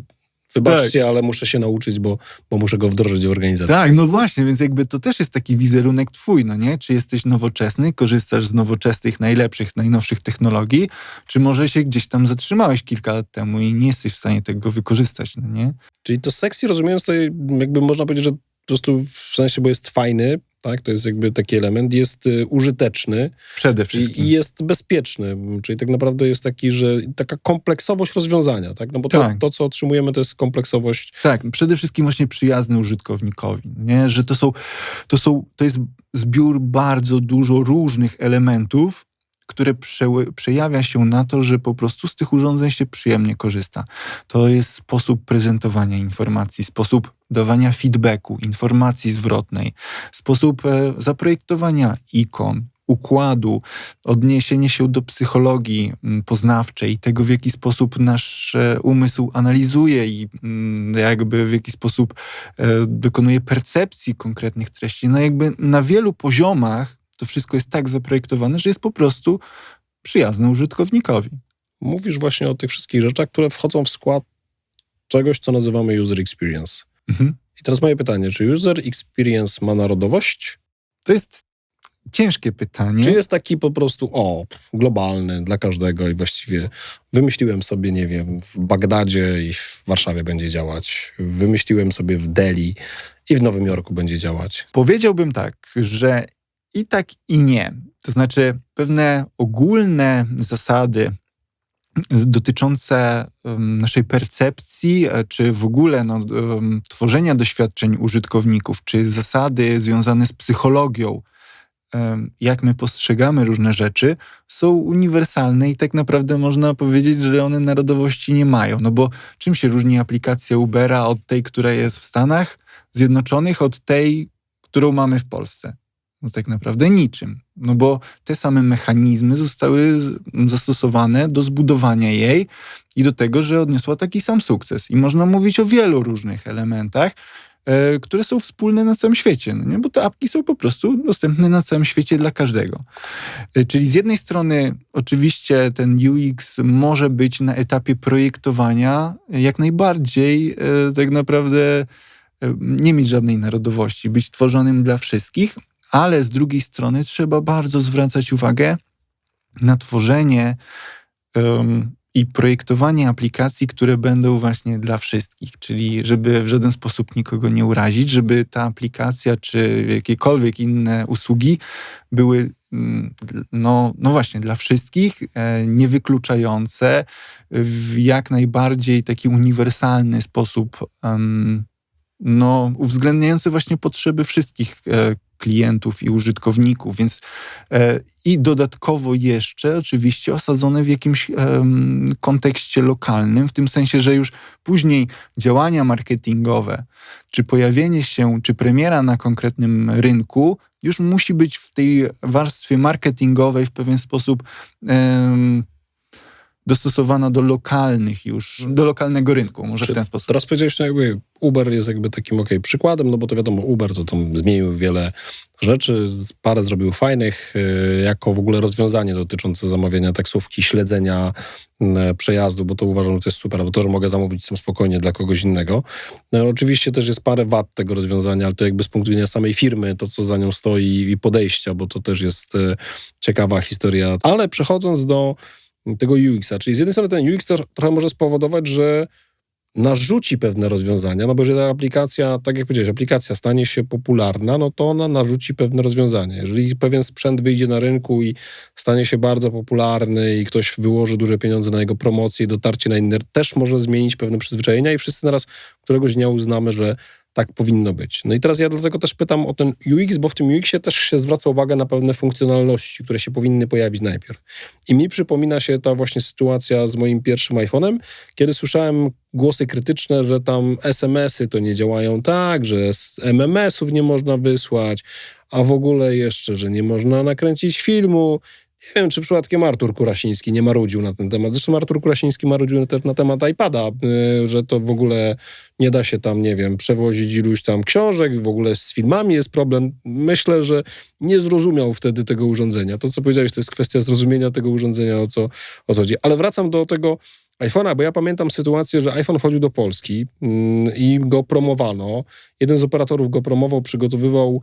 wybaczcie, ale muszę się nauczyć, bo muszę go wdrożyć w organizację. Tak, no właśnie, więc jakby to też jest taki wizerunek twój, no nie? Czy jesteś nowoczesny, korzystasz z nowoczesnych, najlepszych, najnowszych technologii, czy może się gdzieś tam zatrzymałeś kilka lat temu i nie jesteś w stanie tego wykorzystać, no nie? Czyli to sexy, rozumiejąc to, jakby można powiedzieć, że po prostu w sensie, bo jest fajny, tak? To jest jakby taki element, jest użyteczny. Przede wszystkim. I jest bezpieczny. Czyli tak naprawdę jest taki, że taka kompleksowość rozwiązania, tak? No bo tak. To, co otrzymujemy, to jest kompleksowość. Tak, przede wszystkim właśnie przyjazny użytkownikowi, nie? Że to jest zbiór bardzo dużo różnych elementów, które przejawia się na to, że po prostu z tych urządzeń się przyjemnie korzysta. To jest sposób prezentowania informacji, sposób dawania feedbacku, informacji zwrotnej, sposób zaprojektowania ikon, układu, odniesienie się do psychologii poznawczej, tego w jaki sposób nasz umysł analizuje i jakby w jaki sposób dokonuje percepcji konkretnych treści. No jakby na wielu poziomach to wszystko jest tak zaprojektowane, że jest po prostu przyjazne użytkownikowi. Mówisz właśnie o tych wszystkich rzeczach, które wchodzą w skład czegoś, co nazywamy user experience. Mhm. I teraz moje pytanie, czy user experience ma narodowość? To jest ciężkie pytanie. Czy jest taki po prostu, globalny dla każdego i właściwie wymyśliłem sobie, nie wiem, w Bagdadzie i w Warszawie będzie działać, wymyśliłem sobie w Delhi i w Nowym Jorku będzie działać? Powiedziałbym tak, że i tak, i nie. To znaczy pewne ogólne zasady dotyczące naszej percepcji, czy w ogóle tworzenia doświadczeń użytkowników, czy zasady związane z psychologią, jak my postrzegamy różne rzeczy, są uniwersalne i tak naprawdę można powiedzieć, że one narodowości nie mają. No bo czym się różni aplikacja Ubera od tej, która jest w Stanach Zjednoczonych, od tej, którą mamy w Polsce? No tak naprawdę niczym. No bo te same mechanizmy zostały zastosowane do zbudowania jej i do tego, że odniosła taki sam sukces. I można mówić o wielu różnych elementach, które są wspólne na całym świecie. No nie? Bo te apki są po prostu dostępne na całym świecie dla każdego. Czyli z jednej strony oczywiście ten UX może być na etapie projektowania jak najbardziej tak naprawdę nie mieć żadnej narodowości, być tworzonym dla wszystkich, ale z drugiej strony trzeba bardzo zwracać uwagę na tworzenie i projektowanie aplikacji, które będą właśnie dla wszystkich, czyli żeby w żaden sposób nikogo nie urazić, żeby ta aplikacja czy jakiekolwiek inne usługi były no właśnie, dla wszystkich, niewykluczające, w jak najbardziej taki uniwersalny sposób, uwzględniający właśnie potrzeby wszystkich klientów i użytkowników, więc i dodatkowo jeszcze oczywiście osadzone w jakimś kontekście lokalnym, w tym sensie, że już później działania marketingowe, czy pojawienie się, czy premiera na konkretnym rynku już musi być w tej warstwie marketingowej w pewien sposób dostosowana do lokalnego rynku, może w ten sposób. Teraz powiedziałeś, że jakby Uber jest jakby takim przykładem, no bo to wiadomo, Uber to tam zmienił wiele rzeczy, parę zrobił fajnych, jako w ogóle rozwiązanie dotyczące zamawiania taksówki, śledzenia przejazdu, bo to uważam, że to jest super, bo to, że mogę zamówić sam spokojnie dla kogoś innego. No, oczywiście też jest parę wad tego rozwiązania, ale to jakby z punktu widzenia samej firmy, to co za nią stoi i podejścia, bo to też jest ciekawa historia. Ale przechodząc do tego UX-a, czyli z jednej strony ten UX trochę może spowodować, że narzuci pewne rozwiązania, no bo jeżeli ta aplikacja, tak jak powiedziałeś, aplikacja stanie się popularna, no to ona narzuci pewne rozwiązania. Jeżeli pewien sprzęt wyjdzie na rynku i stanie się bardzo popularny i ktoś wyłoży duże pieniądze na jego promocję i dotarcie na inne, też może zmienić pewne przyzwyczajenia i wszyscy naraz któregoś dnia uznamy, że tak powinno być. No i teraz ja dlatego też pytam o ten UX, bo w tym UX-ie też się zwraca uwagę na pewne funkcjonalności, które się powinny pojawić najpierw. I mi przypomina się ta właśnie sytuacja z moim pierwszym iPhone'em, kiedy słyszałem głosy krytyczne, że tam SMS-y to nie działają tak, że z MMS-ów nie można wysłać, a w ogóle jeszcze, że nie można nakręcić filmu. Nie wiem, czy przypadkiem Artur Kurasiński nie marudził na ten temat. Zresztą Artur Kurasiński marudził też na temat iPada, że to w ogóle nie da się tam, nie wiem, przewozić iluś tam książek, w ogóle z filmami jest problem. Myślę, że nie zrozumiał wtedy tego urządzenia. To, co powiedziałeś, to jest kwestia zrozumienia tego urządzenia, o co chodzi. Ale wracam do tego iPhone'a, bo ja pamiętam sytuację, że iPhone wchodził do Polski i go promowano. Jeden z operatorów go promował, przygotowywał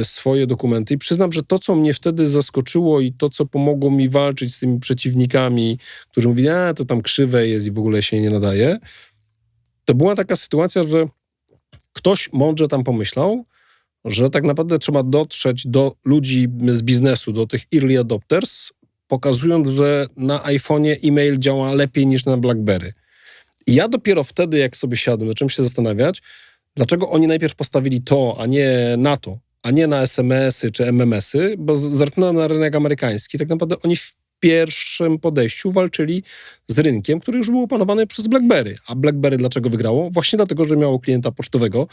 swoje dokumenty i przyznam, że to, co mnie wtedy zaskoczyło i to, co pomogło mi walczyć z tymi przeciwnikami, którzy mówili, to tam krzywe jest i w ogóle się nie nadaje, to była taka sytuacja, że ktoś mądrze tam pomyślał, że tak naprawdę trzeba dotrzeć do ludzi z biznesu, do tych early adopters, pokazując, że na iPhone'ie e-mail działa lepiej niż na BlackBerry. I ja dopiero wtedy, jak sobie siadłem, zacząłem się zastanawiać, dlaczego oni najpierw postawili to, a nie na to, a nie na SMS-y czy MMS-y, bo zerknąłem na rynek amerykański. Tak naprawdę oni w pierwszym podejściu walczyli z rynkiem, który już był opanowany przez BlackBerry. A BlackBerry dlaczego wygrało? Właśnie dlatego, że miało klienta pocztowego,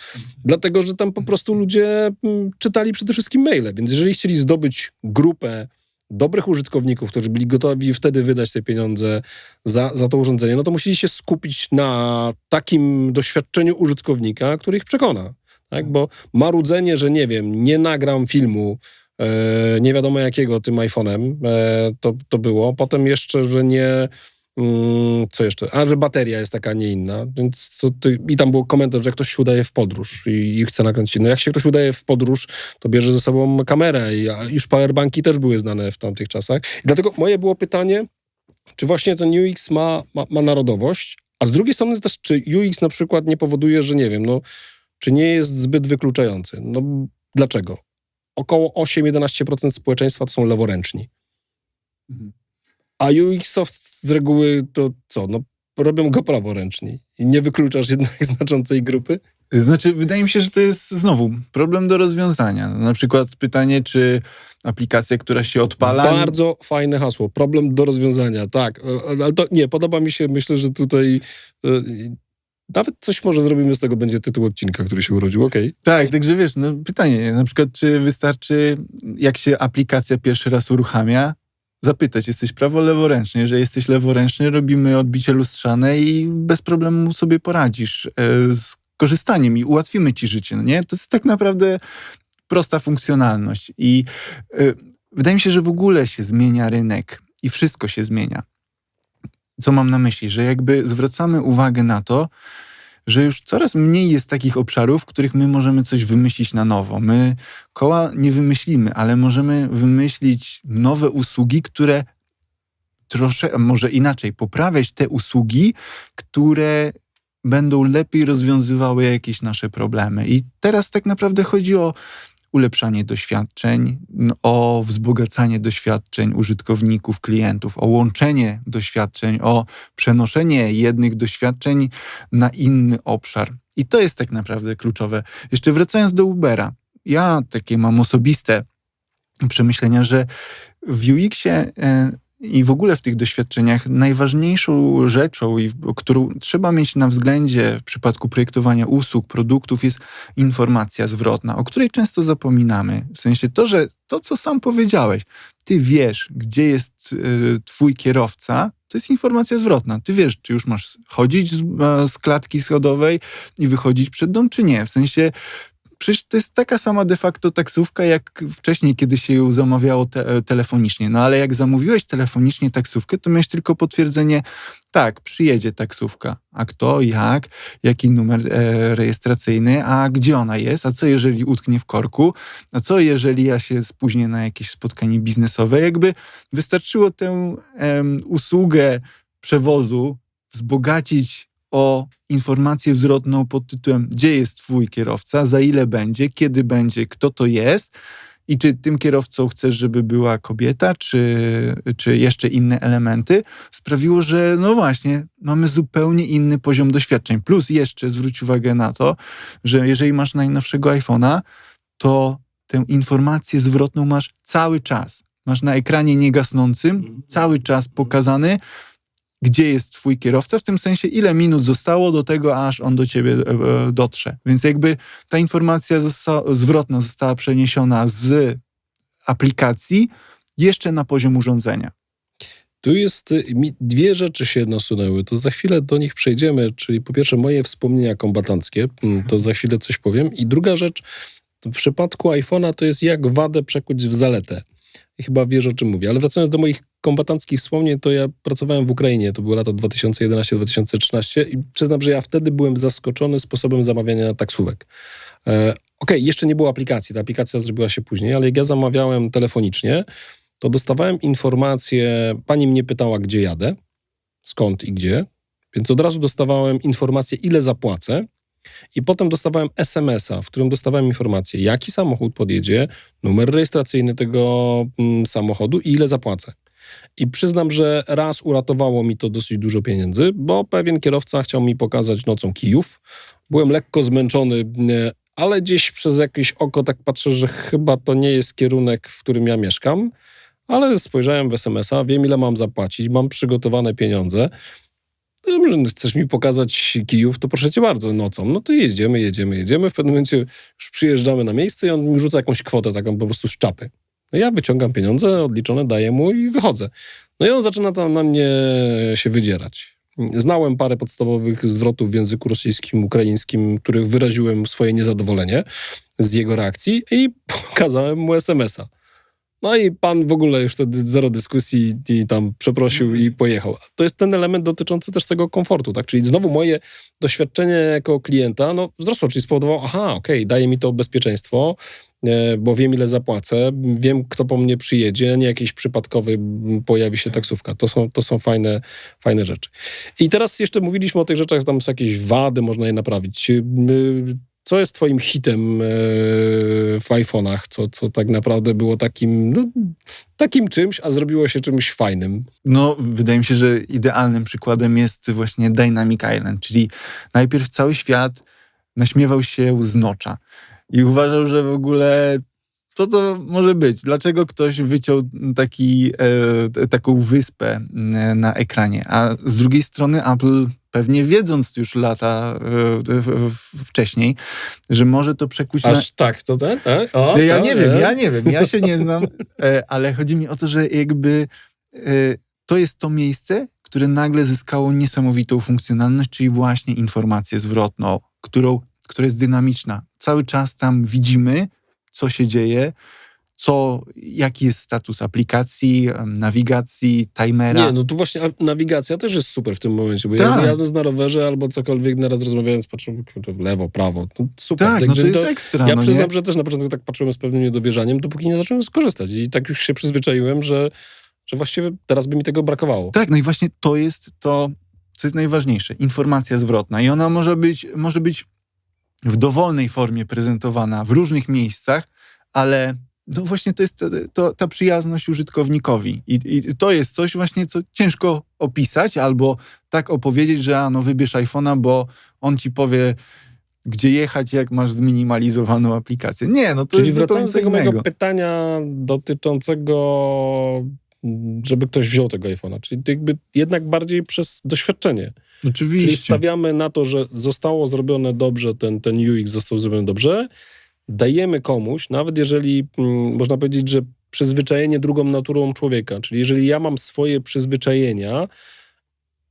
dlatego, że tam po prostu ludzie czytali przede wszystkim maile. Więc jeżeli chcieli zdobyć grupę dobrych użytkowników, którzy byli gotowi wtedy wydać te pieniądze za to urządzenie, no to musieli się skupić na takim doświadczeniu użytkownika, który ich przekona. Tak? Bo marudzenie, że nie wiem, nie nagram filmu nie wiadomo jakiego tym iPhone'em, to było. Potem jeszcze, że nie... Co jeszcze? A, że bateria jest taka, nie inna. Więc i tam był komentarz, że ktoś się udaje w podróż i chce nakręcić. No jak się ktoś udaje w podróż, to bierze ze sobą kamerę. A już powerbanki też były znane w tamtych czasach. I dlatego moje było pytanie, czy właśnie ten UX ma narodowość, a z drugiej strony też, czy UX na przykład nie powoduje, że nie wiem, no, czy nie jest zbyt wykluczający. No dlaczego? Około 8-11% społeczeństwa to są leworęczni. A UX-soft z reguły to co? No, robią go praworęczni. I nie wykluczasz jednak znaczącej grupy? Znaczy, wydaje mi się, że to jest znowu problem do rozwiązania. Na przykład pytanie, czy aplikacja, która się odpala... Bardzo fajne hasło. Problem do rozwiązania, tak. Ale to nie, podoba mi się, myślę, że tutaj... Nawet coś może zrobimy z tego, będzie tytuł odcinka, który się urodził, okej. Tak, także wiesz, no pytanie, na przykład, czy wystarczy, jak się aplikacja pierwszy raz uruchamia, zapytać, jesteś prawo-leworęczny. Jeżeli jesteś leworęczny, robimy odbicie lustrzane i bez problemu sobie poradzisz z korzystaniem i ułatwimy ci życie, no nie? To jest tak naprawdę prosta funkcjonalność i wydaje mi się, że w ogóle się zmienia rynek i wszystko się zmienia. Co mam na myśli? Że jakby zwracamy uwagę na to, że już coraz mniej jest takich obszarów, w których my możemy coś wymyślić na nowo. My koła nie wymyślimy, ale możemy wymyślić nowe usługi, które może inaczej, poprawiać te usługi, które będą lepiej rozwiązywały jakieś nasze problemy. I teraz tak naprawdę chodzi o ulepszanie doświadczeń, o wzbogacanie doświadczeń użytkowników, klientów, o łączenie doświadczeń, o przenoszenie jednych doświadczeń na inny obszar. I to jest tak naprawdę kluczowe. Jeszcze wracając do Ubera, ja takie mam osobiste przemyślenia, że w UX-ie i w ogóle w tych doświadczeniach najważniejszą rzeczą, którą trzeba mieć na względzie w przypadku projektowania usług, produktów, jest informacja zwrotna, o której często zapominamy. W sensie to, że to, co sam powiedziałeś, ty wiesz, gdzie jest twój kierowca, to jest informacja zwrotna. Ty wiesz, czy już masz chodzić z klatki schodowej i wychodzić przed dom, czy nie. W sensie przecież to jest taka sama de facto taksówka, jak wcześniej, kiedy się ją zamawiało telefonicznie. No ale jak zamówiłeś telefonicznie taksówkę, to miałeś tylko potwierdzenie, tak, przyjedzie taksówka. A kto, jak, jaki numer rejestracyjny, a gdzie ona jest, a co jeżeli utknie w korku, a co jeżeli ja się spóźnię na jakieś spotkanie biznesowe. Jakby wystarczyło tę usługę przewozu wzbogacić o informację zwrotną pod tytułem, gdzie jest twój kierowca, za ile będzie, kiedy będzie, kto to jest i czy tym kierowcą chcesz, żeby była kobieta, czy jeszcze inne elementy, sprawiło, że no właśnie, mamy zupełnie inny poziom doświadczeń. Plus jeszcze zwróć uwagę na to, że jeżeli masz najnowszego iPhone'a, to tę informację zwrotną masz cały czas. Masz na ekranie niegasnącym cały czas pokazany, gdzie jest twój kierowca, w tym sensie ile minut zostało do tego, aż on do ciebie dotrze. Więc jakby ta informacja zwrotna została przeniesiona z aplikacji jeszcze na poziom urządzenia. Tu mi dwie rzeczy się nasunęły, to za chwilę do nich przejdziemy, czyli po pierwsze moje wspomnienia kombatanckie, to za chwilę coś powiem, i druga rzecz, w przypadku iPhone'a to jest jak wadę przekuć w zaletę. I chyba wiesz, o czym mówię. Ale wracając do moich kombatanckich wspomnień, to ja pracowałem w Ukrainie, to były lata 2011-2013 i przyznam, że ja wtedy byłem zaskoczony sposobem zamawiania taksówek. Okej, jeszcze nie było aplikacji, ta aplikacja zrobiła się później, ale jak ja zamawiałem telefonicznie, to dostawałem informację, pani mnie pytała, gdzie jadę, skąd i gdzie, więc od razu dostawałem informację, ile zapłacę, i potem dostawałem SMS-a, w którym dostawałem informację, jaki samochód podjedzie, numer rejestracyjny tego samochodu i ile zapłacę. I przyznam, że raz uratowało mi to dosyć dużo pieniędzy, bo pewien kierowca chciał mi pokazać nocą Kijów. Byłem lekko zmęczony, ale gdzieś przez jakieś oko tak patrzę, że chyba to nie jest kierunek, w którym ja mieszkam, ale spojrzałem w SMS-a, wiem ile mam zapłacić, mam przygotowane pieniądze. Chcesz mi pokazać Kijów, to proszę cię bardzo, nocą. No to jedziemy. W pewnym momencie już przyjeżdżamy na miejsce i on mi rzuca jakąś kwotę taką po prostu z czapy. No ja wyciągam pieniądze, odliczone, daję mu i wychodzę. No i on zaczyna tam na mnie się wydzierać. Znałem parę podstawowych zwrotów w języku rosyjskim, ukraińskim, których wyraziłem swoje niezadowolenie z jego reakcji i pokazałem mu SMS-a. No i pan w ogóle już wtedy zero dyskusji i tam przeprosił i pojechał. To jest ten element dotyczący też tego komfortu, tak? Czyli znowu moje doświadczenie jako klienta, no wzrosło, czyli spowodowało, daje mi to bezpieczeństwo, bo wiem ile zapłacę, wiem kto po mnie przyjedzie, nie jakiś przypadkowy pojawi się taksówka. To są fajne rzeczy. I teraz jeszcze mówiliśmy o tych rzeczach, tam są jakieś wady, można je naprawić. Co jest twoim hitem w iPhone'ach? Co tak naprawdę było takim czymś, a zrobiło się czymś fajnym? No, wydaje mi się, że idealnym przykładem jest właśnie Dynamic Island, czyli najpierw cały świat naśmiewał się z Notcha i uważał, że w ogóle co to może być? Dlaczego ktoś wyciął taką wyspę na ekranie? A z drugiej strony Apple, pewnie wiedząc już lata wcześniej, że może to przekuć Aż tak, to tak? Ja nie wiem, ja się nie znam, ale chodzi mi o to, że jakby to jest to miejsce, które nagle zyskało niesamowitą funkcjonalność, czyli właśnie informację zwrotną, która jest dynamiczna. Cały czas tam widzimy, co się dzieje, jaki jest status aplikacji, nawigacji, timera. Nie, no tu właśnie nawigacja też jest super w tym momencie, bo Tak. ja jadąc na rowerze albo cokolwiek, naraz rozmawiając, patrzę w lewo, prawo. No, super. Tak, no to jest ekstra. Ja no przyznam, nie? że też na początku tak patrzyłem z pewnym niedowierzaniem, dopóki nie zacząłem skorzystać. I tak już się przyzwyczaiłem, że właściwie teraz by mi tego brakowało. Tak, no i właśnie to jest to, co jest najważniejsze. Informacja zwrotna. I ona może być w dowolnej formie prezentowana w różnych miejscach, ale no właśnie to jest ta przyjazność użytkownikowi. I to jest coś właśnie, co ciężko opisać albo tak opowiedzieć, że wybierz iPhone'a, bo on ci powie, gdzie jechać, jak masz zminimalizowaną aplikację. Nie, no to Czyli jest zupełnie wracając do tego innego. mojego pytania dotyczącego, żeby ktoś wziął tego iPhone'a, czyli jakby jednak bardziej przez doświadczenie. Oczywiście. Czyli stawiamy na to, że zostało zrobione dobrze, ten UX został zrobiony dobrze, dajemy komuś, nawet jeżeli można powiedzieć, że przyzwyczajenie drugą naturą człowieka, czyli jeżeli ja mam swoje przyzwyczajenia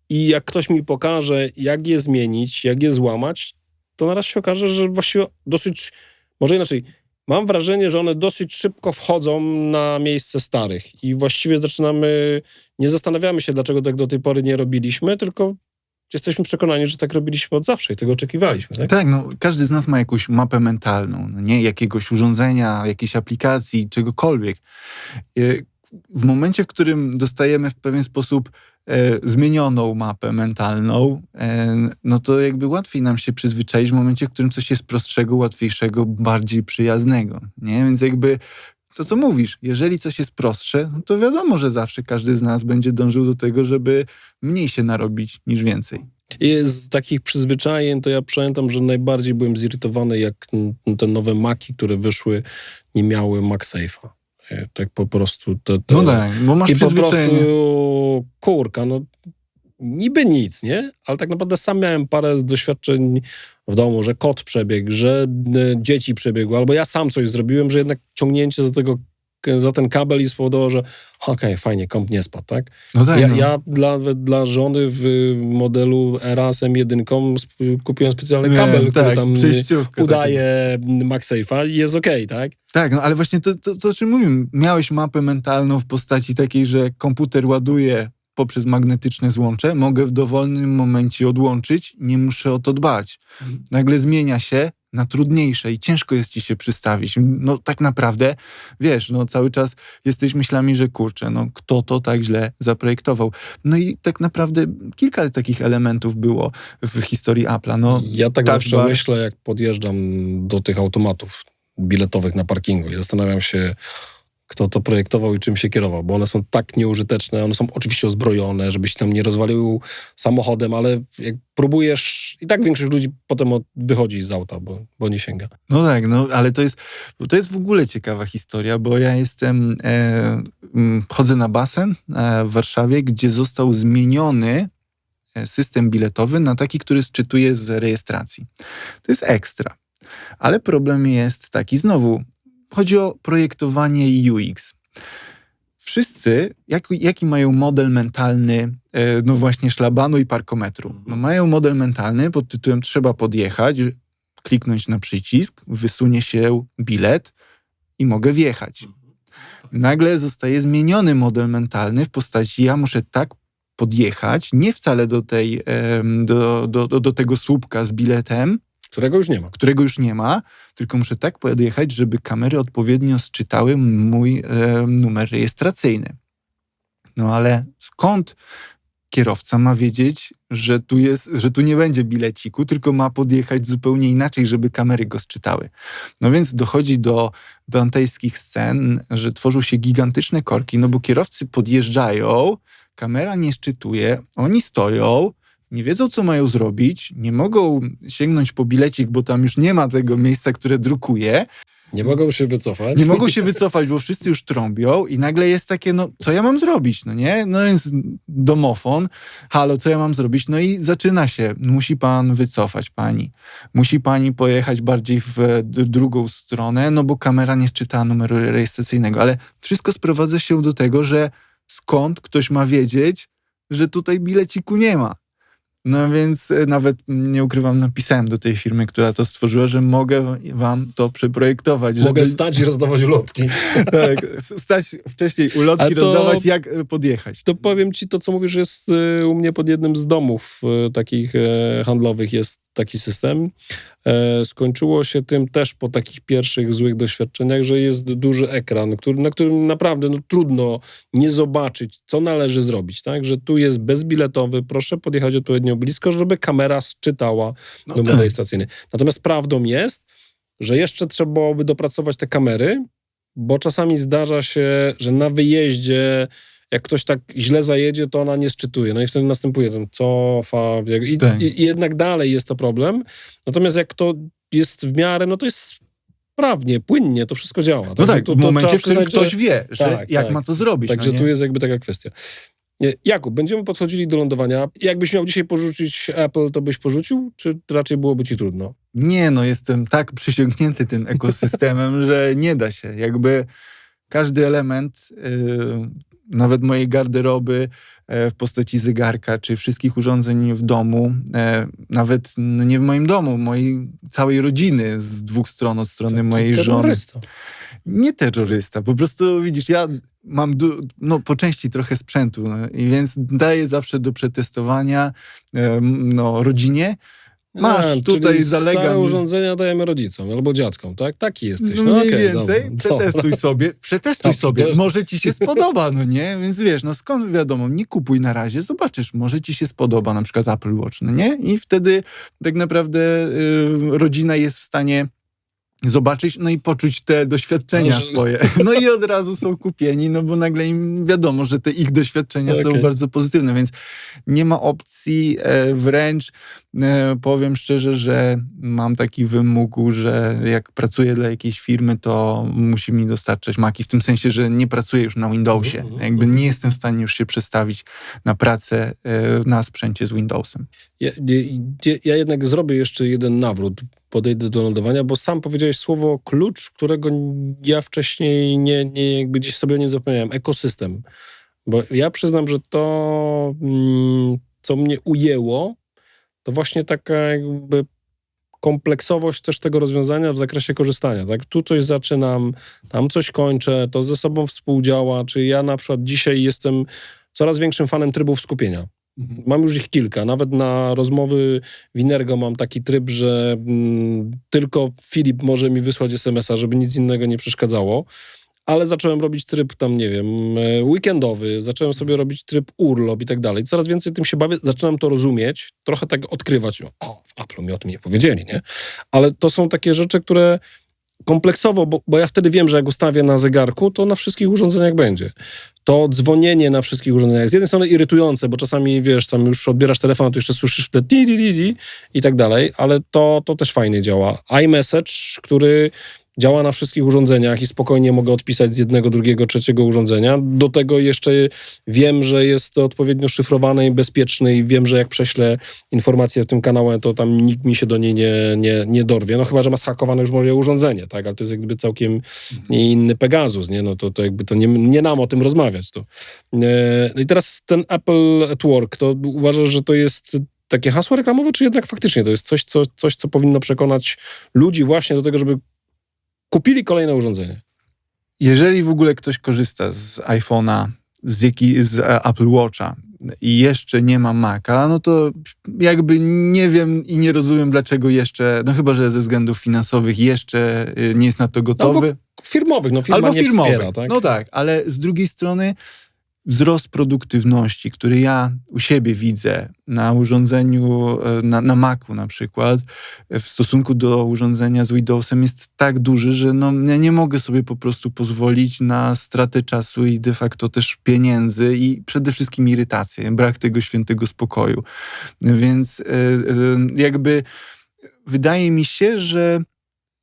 i jak ktoś mi pokaże, jak je zmienić, jak je złamać, to naraz się okaże, że właściwie dosyć, może inaczej, mam wrażenie, że one dosyć szybko wchodzą na miejsce starych i właściwie nie zastanawiamy się, dlaczego tak do tej pory nie robiliśmy, tylko jesteśmy przekonani, że tak robiliśmy od zawsze i tego oczekiwaliśmy. Tak? Tak, no każdy z nas ma jakąś mapę mentalną, no nie? Jakiegoś urządzenia, jakiejś aplikacji, czegokolwiek. W momencie, w którym dostajemy w pewien sposób zmienioną mapę mentalną, no to jakby łatwiej nam się przyzwyczaić w momencie, w którym coś jest prostszego, łatwiejszego, bardziej przyjaznego, nie? Więc jakby to, co mówisz, jeżeli coś jest prostsze, no to wiadomo, że zawsze każdy z nas będzie dążył do tego, żeby mniej się narobić niż więcej. I z takich przyzwyczajeń to ja pamiętam, że najbardziej byłem zirytowany, jak te nowe Maci, które wyszły, nie miały MagSafe'a. Tak po prostu. No tak, bo masz i po przyzwyczajenie. prostu kurka, no niby nic, nie? Ale tak naprawdę sam miałem parę doświadczeń w domu, że kot przebiegł, że dzieci przebiegły, albo ja sam coś zrobiłem, że jednak ciągnięcie za ten kabel i spowodowało, że okej, fajnie, komp nie spadł, tak? No tak, Ja dla żony w modelu Era z M1 kupiłem specjalny kabel, który tam udaje MagSafe'a i jest okej, tak? Tak, no ale właśnie to o czym mówimy. Miałeś mapę mentalną w postaci takiej, że komputer ładuje poprzez magnetyczne złącze, mogę w dowolnym momencie odłączyć, nie muszę o to dbać. Nagle zmienia się na trudniejsze i ciężko jest ci się przystawić. No tak naprawdę, wiesz, no cały czas jesteś myślami, że kurczę, no kto to tak źle zaprojektował. No i tak naprawdę kilka takich elementów było w historii Apple'a. No, ja tak zawsze myślę, jak podjeżdżam do tych automatów biletowych na parkingu i zastanawiam się, kto to projektował i czym się kierował, bo one są tak nieużyteczne, one są oczywiście ozbrojone, żebyś tam nie rozwalił samochodem, ale jak próbujesz, i tak większość ludzi potem wychodzi z auta, bo nie sięga. No tak, no ale to jest w ogóle ciekawa historia, bo ja chodzę na basen w Warszawie, gdzie został zmieniony system biletowy na taki, który sczytuje z rejestracji. To jest ekstra. Ale problem jest taki, znowu, chodzi o projektowanie UX. Wszyscy, jaki mają model mentalny, no właśnie szlabanu i parkometru? No mają model mentalny pod tytułem trzeba podjechać, kliknąć na przycisk, wysunie się bilet i mogę wjechać. Nagle zostaje zmieniony model mentalny w postaci ja muszę tak podjechać, nie wcale do tego słupka z biletem, którego już nie ma, tylko muszę tak podjechać, żeby kamery odpowiednio sczytały mój numer rejestracyjny. No ale skąd kierowca ma wiedzieć, że tu nie będzie bileciku, tylko ma podjechać zupełnie inaczej, żeby kamery go sczytały. No więc dochodzi do dantejskich scen, że tworzą się gigantyczne korki, no bo kierowcy podjeżdżają, kamera nie szczytuje, oni stoją, nie wiedzą, co mają zrobić, nie mogą sięgnąć po bilecik, bo tam już nie ma tego miejsca, które drukuje. Nie mogą się wycofać. Nie mogą się wycofać, bo wszyscy już trąbią i nagle jest takie, no co ja mam zrobić, no nie? No więc domofon, halo, co ja mam zrobić? No i zaczyna się, musi pan wycofać, pani. Musi pani pojechać bardziej w drugą stronę, no bo kamera nie sczyta numeru rejestracyjnego. Ale wszystko sprowadza się do tego, że skąd ktoś ma wiedzieć, że tutaj bileciku nie ma. No więc nawet, nie ukrywam, napisałem do tej firmy, która to stworzyła, że mogę wam to przeprojektować. Mogę stać i rozdawać ulotki. Tak, stać wcześniej ulotki, rozdawać, jak podjechać. To powiem ci, to co mówisz, jest u mnie pod jednym z domów takich handlowych jest taki system. Skończyło się tym też po takich pierwszych złych doświadczeniach, że jest duży ekran, na którym naprawdę trudno nie zobaczyć, co należy zrobić, tak? Że tu jest bezbiletowy, proszę podjechać odpowiednio blisko, żeby kamera sczytała numer rejestracyjny. Natomiast prawdą jest, że jeszcze trzeba byłoby dopracować te kamery, bo czasami zdarza się, że na wyjeździe jak ktoś tak źle zajedzie, to ona nie sczytuje. No i wtedy następuje ten cofa i jednak dalej jest to problem. Natomiast jak to jest w miarę, no to jest sprawnie, płynnie, to wszystko działa. No tak, to w momencie, trzeba w którym przyznać, ktoś wie, że jak ma to zrobić. Także no tu jest jakby taka kwestia. Jakub, będziemy podchodzili do lądowania. Jakbyś miał dzisiaj porzucić Apple, to byś porzucił, czy raczej byłoby ci trudno? Nie, no jestem tak przysiągnięty tym ekosystemem, że nie da się. Jakby każdy element, nawet mojej garderoby w postaci zegarka, czy wszystkich urządzeń w domu, nawet no nie w moim domu, mojej całej rodziny z dwóch stron, od strony mojej żony. Nie terrorysta, po prostu widzisz, ja mam po części trochę sprzętu, no, i więc daję zawsze do przetestowania rodzinie. Masz tutaj zalega. Stare urządzenia dajemy rodzicom albo dziadkom, tak? Taki jesteś. No, mniej więcej. Przetestuj sobie. Może ci się spodoba, no nie? Więc wiesz, no skąd wiadomo, nie kupuj na razie, zobaczysz, może ci się spodoba na przykład Apple Watch, no nie? I wtedy tak naprawdę rodzina jest w stanie zobaczyć, no i poczuć te doświadczenia swoje. No i od razu są kupieni, no bo nagle im wiadomo, że te ich doświadczenia są bardzo pozytywne, więc nie ma opcji, wręcz powiem szczerze, że mam taki wymóg, że jak pracuję dla jakiejś firmy, to musi mi dostarczać Maci, w tym sensie, że nie pracuję już na Windowsie. Jakby nie jestem w stanie już się przestawić na pracę na sprzęcie z Windowsem. Ja jednak zrobię jeszcze jeden nawrót, podejdę do lądowania, bo sam powiedziałeś słowo klucz, którego ja wcześniej jakby gdzieś sobie nie zapomniałem. Ekosystem. Bo ja przyznam, że to, co mnie ujęło, to właśnie taka jakby kompleksowość też tego rozwiązania w zakresie korzystania. Tak? Tu coś zaczynam, tam coś kończę, to ze sobą współdziała, czy ja na przykład dzisiaj jestem coraz większym fanem trybów skupienia. Mam już ich kilka. Nawet na rozmowy w Inergo mam taki tryb, że tylko Filip może mi wysłać SMS-a, żeby nic innego nie przeszkadzało. Ale zacząłem robić tryb tam, nie wiem, weekendowy, zacząłem sobie robić tryb urlop i tak dalej. Coraz więcej tym się bawię, zaczynam to rozumieć, trochę tak odkrywać. W Apple mi o tym nie powiedzieli, nie? Ale to są takie rzeczy, które kompleksowo, bo ja wtedy wiem, że jak ustawię na zegarku, to na wszystkich urządzeniach będzie. To dzwonienie na wszystkich urządzeniach z jednej strony irytujące, bo czasami, wiesz, tam już odbierasz telefon, a tu jeszcze słyszysz te i tak dalej, ale to też fajnie działa. iMessage, który działa na wszystkich urządzeniach i spokojnie mogę odpisać z jednego, drugiego, trzeciego urządzenia. Do tego jeszcze wiem, że jest to odpowiednio szyfrowane i bezpieczne i wiem, że jak prześlę informację w tym kanale, to tam nikt mi się do niej nie dorwie. No chyba, że ma zhakowane już moje urządzenie, tak? Ale to jest jakby całkiem inny Pegasus, nie? No to jakby to nie nam o tym rozmawiać. To. No i teraz ten Apple at Work, to uważasz, że to jest takie hasło reklamowe, czy jednak faktycznie to jest coś, co powinno przekonać ludzi właśnie do tego, żeby kupili kolejne urządzenie? Jeżeli w ogóle ktoś korzysta z iPhone'a, z Apple Watcha i jeszcze nie ma Maca, no to jakby nie wiem i nie rozumiem, dlaczego jeszcze, no chyba, że ze względów finansowych jeszcze nie jest na to gotowy. Albo firmowych, no firma albo nie firmowych. wspiera, tak? No tak, ale z drugiej strony wzrost produktywności, który ja u siebie widzę na urządzeniu, na Macu na przykład, w stosunku do urządzenia z Windowsem jest tak duży, że ja nie mogę sobie po prostu pozwolić na stratę czasu i de facto też pieniędzy i przede wszystkim irytację, brak tego świętego spokoju. Więc jakby wydaje mi się, że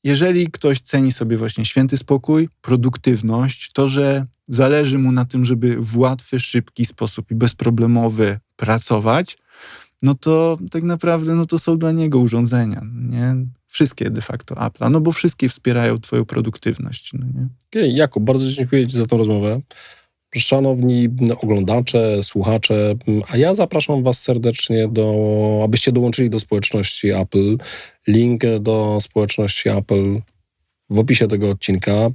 jeżeli ktoś ceni sobie właśnie święty spokój, produktywność, to, że zależy mu na tym, żeby w łatwy, szybki sposób i bezproblemowy pracować, no to tak naprawdę no to są dla niego urządzenia, nie? Wszystkie de facto Apple'a, no bo wszystkie wspierają twoją produktywność. No nie? Okej, Jakub, bardzo dziękuję ci za tę rozmowę. Szanowni oglądacze, słuchacze, a ja zapraszam was serdecznie abyście dołączyli do społeczności Apple. Link do społeczności Apple w opisie tego odcinka.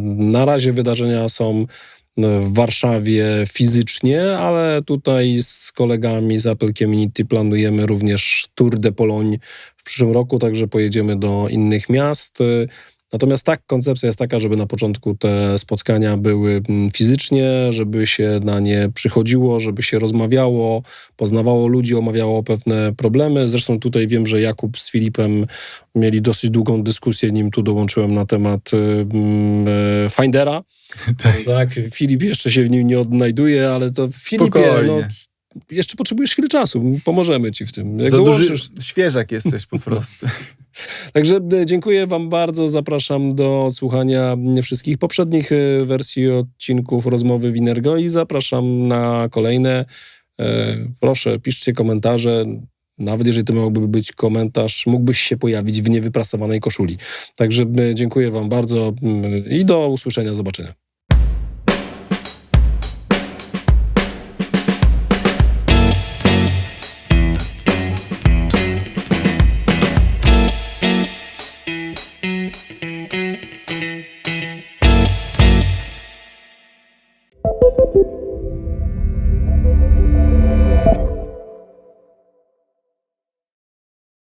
Na razie wydarzenia są w Warszawie fizycznie, ale tutaj z kolegami z Apple Community planujemy również Tour de Pologne w przyszłym roku, także pojedziemy do innych miast. Natomiast tak, koncepcja jest taka, żeby na początku te spotkania były fizycznie, żeby się na nie przychodziło, żeby się rozmawiało, poznawało ludzi, omawiało pewne problemy. Zresztą tutaj wiem, że Jakub z Filipem mieli dosyć długą dyskusję, nim tu dołączyłem, na temat Findera. Tak, Filip jeszcze się w nim nie odnajduje, ale to Filipie, Spokojnie. jeszcze potrzebujesz chwilę czasu, pomożemy ci w tym. Jak Za duży dołączysz. świeżak jesteś po prostu. Także dziękuję wam bardzo, zapraszam do odsłuchania wszystkich poprzednich wersji odcinków Rozmowy Winergo i zapraszam na kolejne. Proszę, piszcie komentarze. Nawet jeżeli to miałby być komentarz, mógłbyś się pojawić w niewyprasowanej koszuli. Także dziękuję wam bardzo i do usłyszenia, zobaczenia.